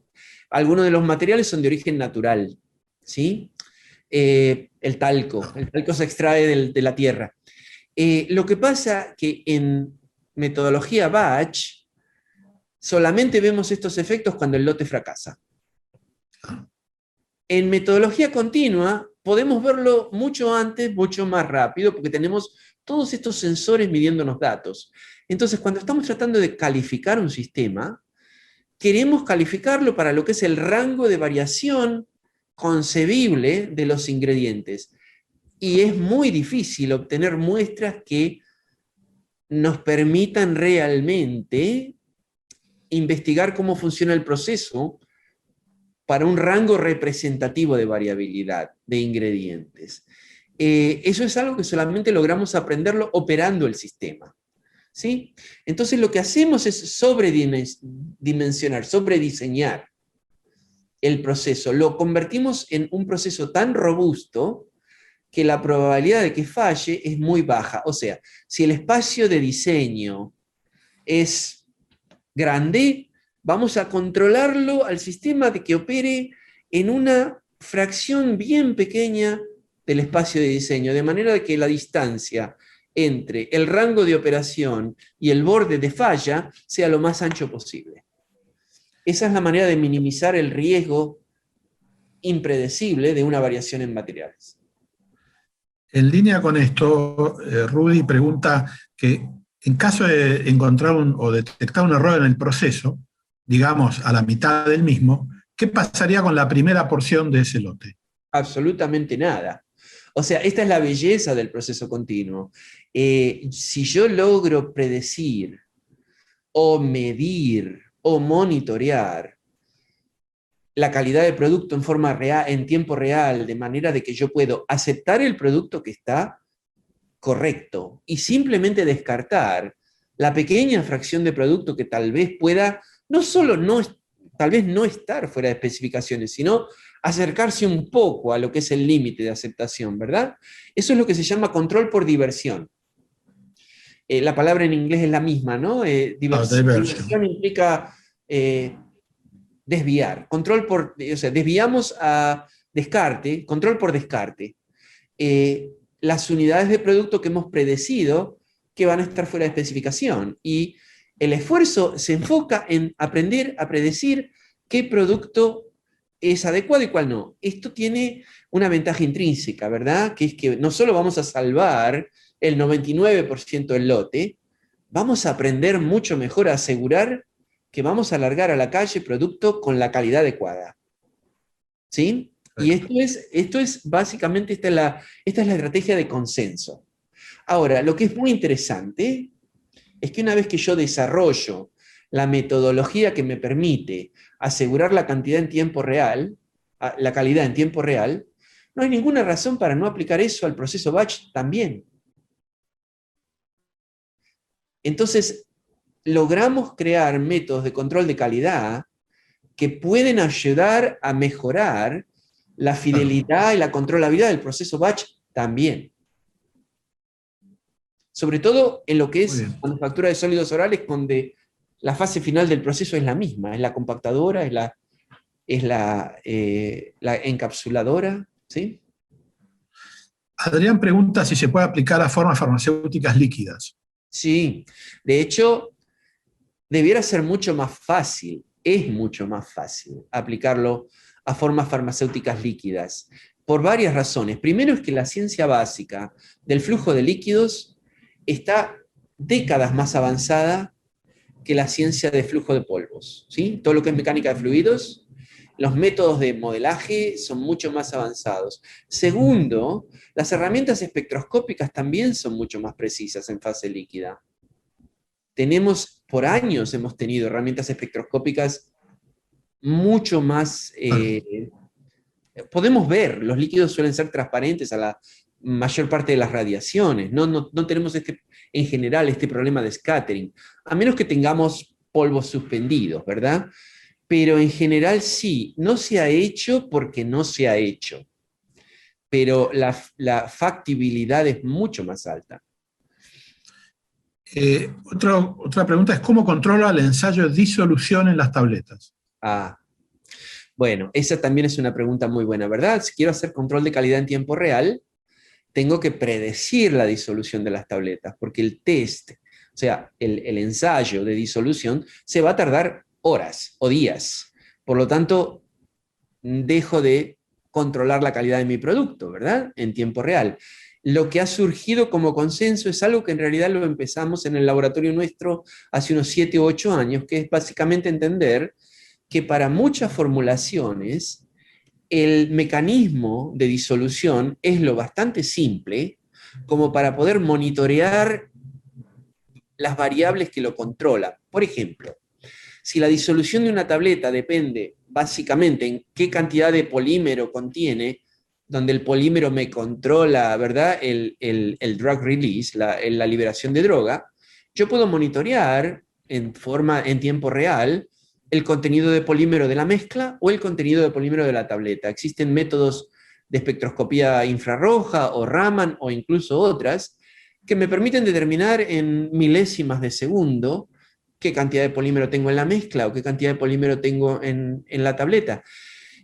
Algunos de los materiales son de origen natural, ¿sí? El talco se extrae de la tierra. Lo que pasa que en metodología batch solamente vemos estos efectos cuando el lote fracasa. En metodología continua podemos verlo mucho antes, mucho más rápido, porque tenemos todos estos sensores midiéndonos datos. Entonces, cuando estamos tratando de calificar un sistema, queremos calificarlo para lo que es el rango de variación concebible de los ingredientes. Y es muy difícil obtener muestras que nos permitan realmente investigar cómo funciona el proceso para un rango representativo de variabilidad de ingredientes. Eso es algo que solamente logramos aprenderlo operando el sistema, ¿sí? Entonces lo que hacemos es sobredimensionar, sobrediseñar el proceso. Lo convertimos en un proceso tan robusto que la probabilidad de que falle es muy baja. O sea, si el espacio de diseño es grande, vamos a controlarlo al sistema de que opere en una fracción bien pequeña del espacio de diseño, de manera de que la distancia entre el rango de operación y el borde de falla sea lo más ancho posible. Esa es la manera de minimizar el riesgo impredecible de una variación en materiales. En línea con esto, Rudy pregunta que en caso de encontrar o detectar un error en el proceso, digamos a la mitad del mismo, ¿qué pasaría con la primera porción de ese lote? Absolutamente nada. O sea, esta es la belleza del proceso continuo. Si yo logro predecir o medir o monitorear la calidad del producto en forma real, en tiempo real, de manera de que yo puedo aceptar el producto que está correcto y simplemente descartar la pequeña fracción de producto que tal vez pueda no solo tal vez no estar fuera de especificaciones, sino acercarse un poco a lo que es el límite de aceptación, ¿verdad? Eso es lo que se llama control por diversión. La palabra en inglés es la misma, ¿no? Diversión implica desviar. O sea, desviamos a descarte, control por descarte. Las unidades de producto que hemos predecido que van a estar fuera de especificación. Y el esfuerzo se enfoca en aprender a predecir qué producto es adecuado y cuál no. Esto tiene una ventaja intrínseca, ¿verdad? Que es que no solo vamos a salvar el 99% del lote, vamos a aprender mucho mejor a asegurar que vamos a largar a la calle producto con la calidad adecuada. ¿Sí? Y esto es básicamente, esta es la estrategia de consenso. Ahora, lo que es muy interesante es que una vez que yo desarrollo la metodología que me permite asegurar la cantidad en tiempo real, la calidad en tiempo real, no hay ninguna razón para no aplicar eso al proceso batch también. Entonces, logramos crear métodos de control de calidad que pueden ayudar a mejorar la fidelidad y la controlabilidad del proceso batch también. Sobre todo en lo que es manufactura de sólidos orales, donde la fase final del proceso es la misma, es la compactadora, es la encapsuladora, ¿sí? Adrián pregunta si se puede aplicar a formas farmacéuticas líquidas. Sí, de hecho, debiera ser mucho más fácil, es mucho más fácil aplicarlo a formas farmacéuticas líquidas, por varias razones. Primero es que la ciencia básica del flujo de líquidos está décadas más avanzada que la ciencia de flujo de polvos, ¿sí? Todo lo que es mecánica de fluidos, los métodos de modelaje son mucho más avanzados. Segundo, las herramientas espectroscópicas también son mucho más precisas en fase líquida. Por años hemos tenido herramientas espectroscópicas mucho más... podemos ver, los líquidos suelen ser transparentes a la mayor parte de las radiaciones. No tenemos en general este problema de scattering, a menos que tengamos polvos suspendidos, ¿verdad? Pero en general sí, no se ha hecho porque no se ha hecho. Pero la factibilidad es mucho más alta. Otra pregunta es, ¿cómo controla el ensayo de disolución en las tabletas? Bueno, esa también es una pregunta muy buena, ¿verdad? Si quiero hacer control de calidad en tiempo real, tengo que predecir la disolución de las tabletas, porque el test, o sea, el ensayo de disolución, se va a tardar horas o días. Por lo tanto, dejo de controlar la calidad de mi producto, ¿verdad? En tiempo real. Lo que ha surgido como consenso es algo que en realidad lo empezamos en el laboratorio nuestro hace unos 7 u 8 años, que es básicamente entender que para muchas formulaciones el mecanismo de disolución es lo bastante simple como para poder monitorear las variables que lo controlan. Por ejemplo, si la disolución de una tableta depende básicamente en qué cantidad de polímero contiene, donde el polímero me controla, ¿verdad?, el drug release, la liberación de droga, yo puedo monitorear en tiempo real el contenido de polímero de la mezcla o el contenido de polímero de la tableta. Existen métodos de espectroscopía infrarroja o Raman o incluso otras que me permiten determinar en milésimas de segundo qué cantidad de polímero tengo en la mezcla o qué cantidad de polímero tengo en la tableta.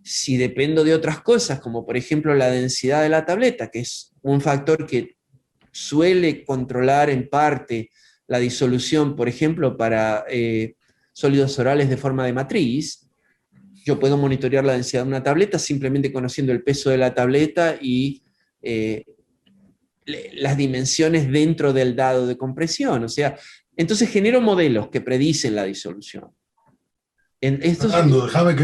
Si dependo de otras cosas, como por ejemplo la densidad de la tableta, que es un factor que suele controlar en parte la disolución, por ejemplo, para sólidos orales de forma de matriz, yo puedo monitorear la densidad de una tableta simplemente conociendo el peso de la tableta y las dimensiones dentro del dado de compresión. O sea, entonces genero modelos que predicen la disolución. Fernando, déjame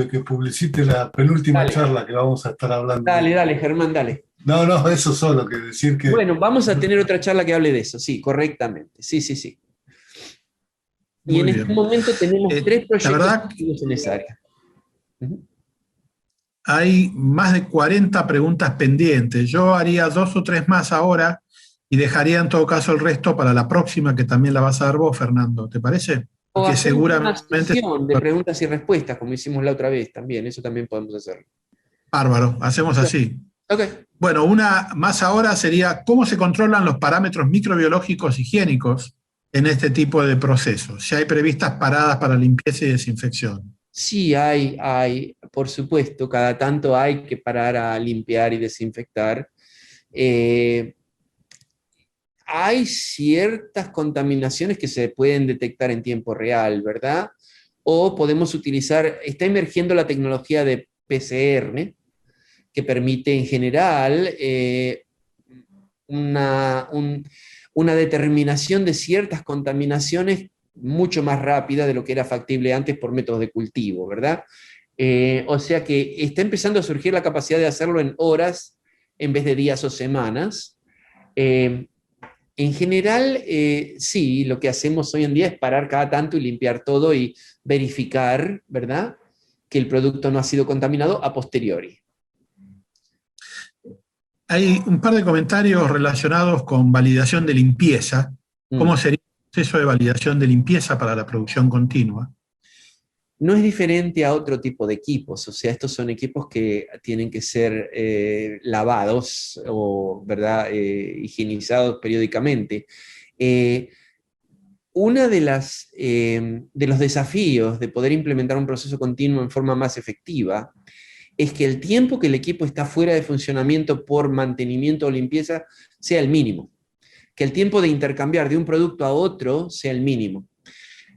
que publicite la penúltima charla que vamos a estar hablando. Dale, Germán, dale. No, eso solo, que decir que... Bueno, vamos a tener otra charla que hable de eso, sí, correctamente. Sí. Y en este momento tenemos 3 proyectos activos en esa área. Hay más de 40 preguntas pendientes. Yo haría 2 o 3 más ahora y dejaría en todo caso el resto para la próxima, que también la vas a dar vos, Fernando. ¿Te parece? O que hacer seguramente... una sesión de preguntas y respuestas, como hicimos la otra vez también. Eso también podemos hacerlo. Bárbaro, hacemos así. Okay. Bueno, una más ahora sería, ¿cómo se controlan los parámetros microbiológicos higiénicos en este tipo de procesos? Si hay previstas paradas para limpieza y desinfección. Sí, hay, por supuesto, cada tanto hay que parar a limpiar y desinfectar. Hay ciertas contaminaciones que se pueden detectar en tiempo real, ¿verdad? O podemos utilizar, está emergiendo la tecnología de PCR, que permite en general una determinación de ciertas contaminaciones mucho más rápida de lo que era factible antes por métodos de cultivo, ¿verdad? O sea que está empezando a surgir la capacidad de hacerlo en horas en vez de días o semanas. En general, sí, lo que hacemos hoy en día es parar cada tanto y limpiar todo y verificar, ¿verdad?, que el producto no ha sido contaminado a posteriori. Hay un par de comentarios relacionados con validación de limpieza. ¿Cómo sería el proceso de validación de limpieza para la producción continua? No es diferente a otro tipo de equipos, o sea, estos son equipos que tienen que ser lavados o, ¿verdad?, higienizados periódicamente. Uno de los desafíos de poder implementar un proceso continuo en forma más efectiva es que el tiempo que el equipo está fuera de funcionamiento por mantenimiento o limpieza sea el mínimo, que el tiempo de intercambiar de un producto a otro sea el mínimo.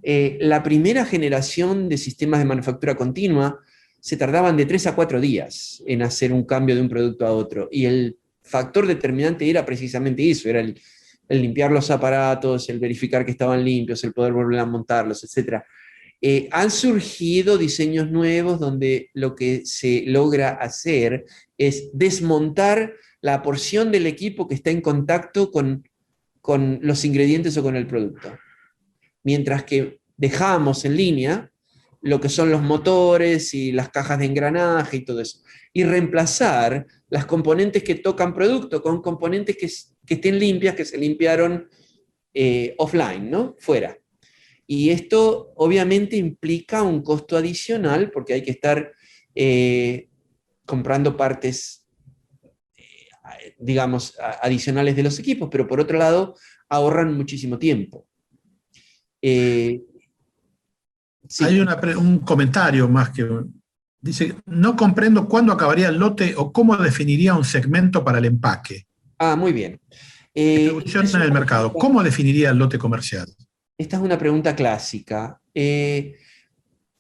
La primera generación de sistemas de manufactura continua se tardaban de 3 a 4 días en hacer un cambio de un producto a otro. Y el factor determinante era precisamente eso, era el limpiar los aparatos, el verificar que estaban limpios, el poder volver a montarlos, etc. Han surgido diseños nuevos donde lo que se logra hacer es desmontar la porción del equipo que está en contacto con los ingredientes o con el producto. Mientras que dejamos en línea lo que son los motores y las cajas de engranaje y todo eso. Y reemplazar las componentes que tocan producto con componentes que estén limpias, que se limpiaron offline, ¿no? Fuera. Y esto obviamente implica un costo adicional porque hay que estar comprando partes, digamos, adicionales de los equipos, pero por otro lado ahorran muchísimo tiempo. Sí. Hay un comentario más que dice, no comprendo cuándo acabaría el lote o cómo definiría un segmento para el empaque. Muy bien. Distribución en el mercado. ¿Cómo definiría el lote comercial? Esta es una pregunta clásica. El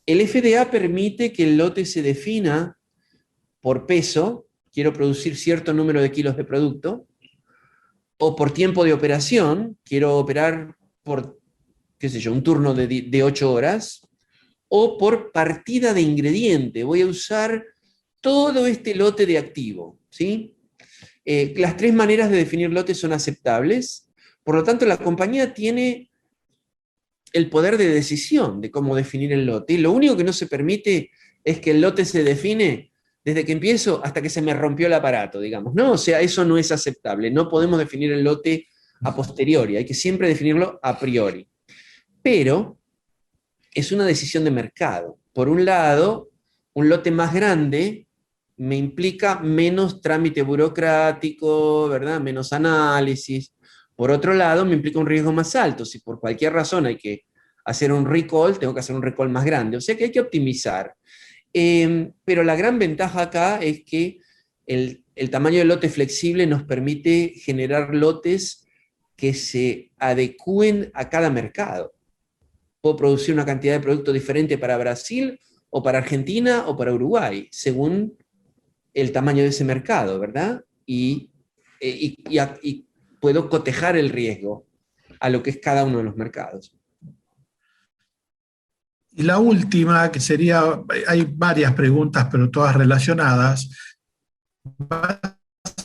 FDA permite que el lote se defina por peso, quiero producir cierto número de kilos de producto, o por tiempo de operación, quiero operar por, qué sé yo, un turno de 8 horas, o por partida de ingrediente. Voy a usar todo este lote de activo, ¿sí? Las 3 maneras de definir lotes son aceptables, por lo tanto la compañía tiene el poder de decisión de cómo definir el lote. Lo único que no se permite es que el lote se define desde que empiezo hasta que se me rompió el aparato, digamos. No, o sea, eso no es aceptable. No podemos definir el lote a posteriori, hay que siempre definirlo a priori. Pero es una decisión de mercado. Por un lado, un lote más grande me implica menos trámite burocrático, ¿verdad? Menos análisis. Por otro lado, me implica un riesgo más alto. Si por cualquier razón hay que hacer un recall, tengo que hacer un recall más grande. O sea que hay que optimizar. Pero la gran ventaja acá es que el tamaño del lote flexible nos permite generar lotes que se adecúen a cada mercado. Puedo producir una cantidad de producto diferente para Brasil, o para Argentina, o para Uruguay, según el tamaño de ese mercado, ¿verdad? Y puedo cotejar el riesgo a lo que es cada uno de los mercados. Y la última, que sería, hay varias preguntas, pero todas relacionadas,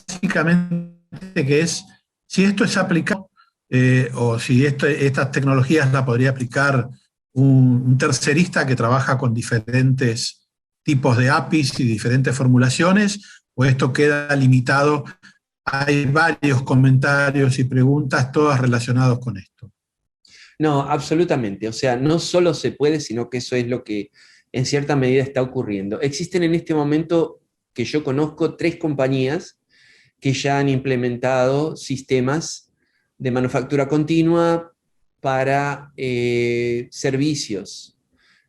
básicamente que es, si esto es aplicado, o si estas tecnologías la podría aplicar un tercerista que trabaja con diferentes tipos de APIs y diferentes formulaciones, o esto queda limitado. Hay varios comentarios y preguntas, todas relacionados con esto. No, absolutamente. O sea, no solo se puede, sino que eso es lo que en cierta medida está ocurriendo. Existen en este momento, que yo conozco, 3 compañías que ya han implementado sistemas de manufactura continua para servicios.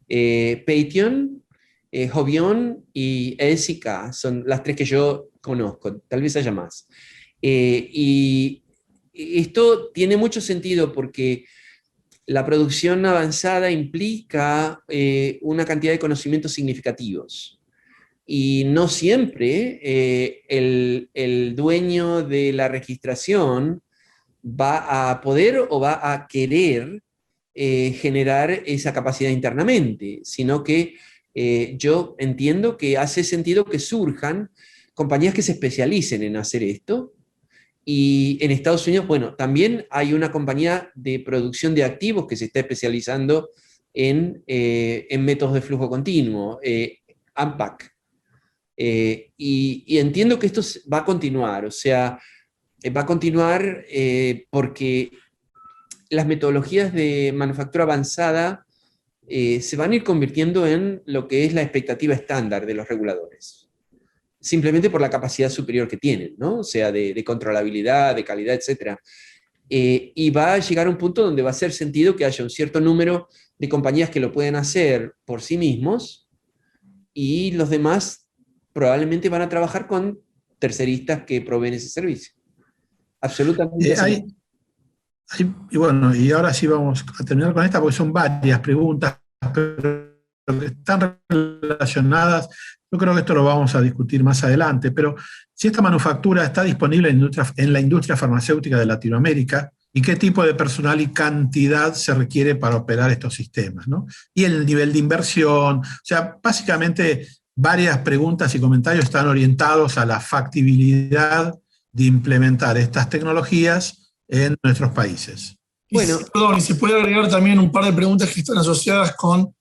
Patheon, Hovion y ESICA son las 3 que yo conozco, tal vez haya más. Y esto tiene mucho sentido porque la producción avanzada implica una cantidad de conocimientos significativos. Y no siempre el dueño de la registración va a poder o va a querer generar esa capacidad internamente, sino que yo entiendo que hace sentido que surjan compañías que se especialicen en hacer esto. Y en Estados Unidos, bueno, también hay una compañía de producción de activos que se está especializando en métodos de flujo continuo, AMPAC. Y entiendo que esto va a continuar, o sea, va a continuar porque las metodologías de manufactura avanzada se van a ir convirtiendo en lo que es la expectativa estándar de los reguladores. Simplemente por la capacidad superior que tienen, ¿no? O sea, de controlabilidad, de calidad, etc. Y va a llegar a un punto donde va a hacer sentido que haya un cierto número de compañías que lo pueden hacer por sí mismos y los demás probablemente van a trabajar con terceristas que proveen ese servicio. Absolutamente. Y bueno, y ahora sí vamos a terminar con esta porque son varias preguntas, pero están relacionadas. Yo creo que esto lo vamos a discutir más adelante, pero si esta manufactura está disponible en la industria farmacéutica de Latinoamérica, y qué tipo de personal y cantidad se requiere para operar estos sistemas, ¿no? Y el nivel de inversión. O sea, básicamente varias preguntas y comentarios están orientados a la factibilidad de implementar estas tecnologías en nuestros países. Bueno, perdón, y se puede agregar también un par de preguntas que están asociadas con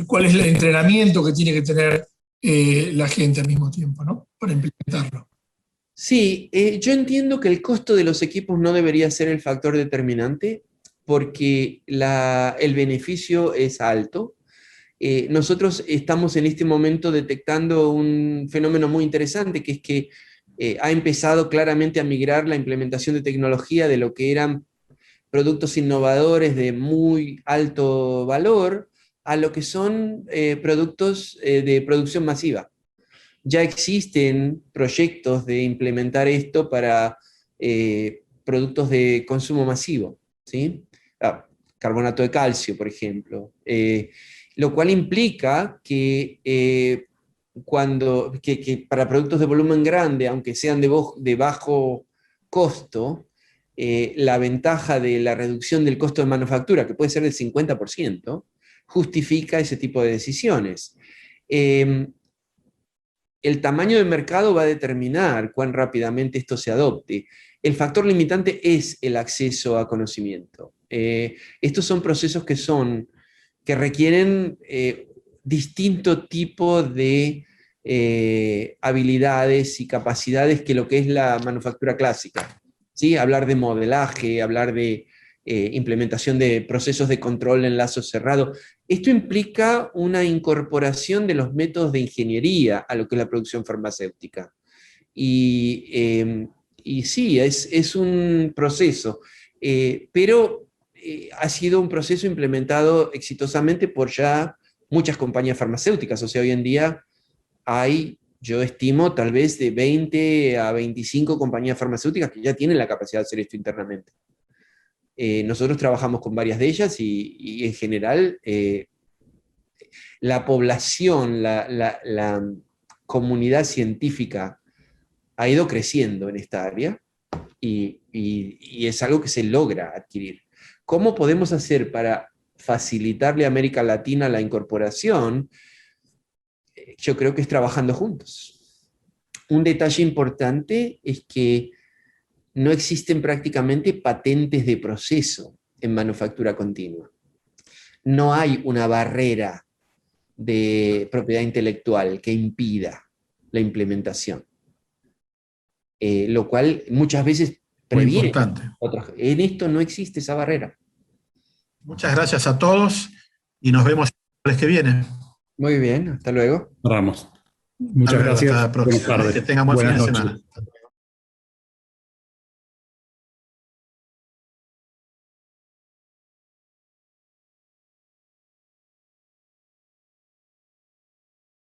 cuál es el entrenamiento que tiene que tener la gente al mismo tiempo, ¿no? Para implementarlo. Sí, yo entiendo que el costo de los equipos no debería ser el factor determinante porque el beneficio es alto. Nosotros estamos en este momento detectando un fenómeno muy interesante, que es que ha empezado claramente a migrar la implementación de tecnología de lo que eran productos innovadores de muy alto valor a lo que son productos de producción masiva. Ya existen proyectos de implementar esto para productos de consumo masivo, ¿sí? Carbonato de calcio, por ejemplo. Lo cual implica que, para productos de volumen grande, aunque sean de bajo costo, la ventaja de la reducción del costo de manufactura, que puede ser del 50%, justifica ese tipo de decisiones. El tamaño del mercado va a determinar cuán rápidamente esto se adopte. El factor limitante es el acceso a conocimiento. Estos son procesos que requieren distinto tipo de habilidades y capacidades que lo que es la manufactura clásica. ¿Sí? Hablar de modelaje, hablar de implementación de procesos de control en lazo cerrado. Esto implica una incorporación de los métodos de ingeniería a lo que es la producción farmacéutica. Y sí, es un proceso, pero ha sido un proceso implementado exitosamente por ya muchas compañías farmacéuticas. O sea, hoy en día hay, yo estimo, tal vez de 20 a 25 compañías farmacéuticas que ya tienen la capacidad de hacer esto internamente. Nosotros trabajamos con varias de ellas y en general la población, la comunidad científica ha ido creciendo en esta área y es algo que se logra adquirir. ¿Cómo podemos hacer para facilitarle a América Latina la incorporación? Yo creo que es trabajando juntos. Un detalle importante es que no existen prácticamente patentes de proceso en manufactura continua. No hay una barrera de propiedad intelectual que impida la implementación. Lo cual muchas veces previene. Muy importante. En esto no existe esa barrera. Muchas gracias a todos y nos vemos el mes que viene. Muy bien, hasta luego. Ramos. Muchas gracias. Hasta la próxima. Buenas tardes. Que tengan buen fin de Buenas semana. noches.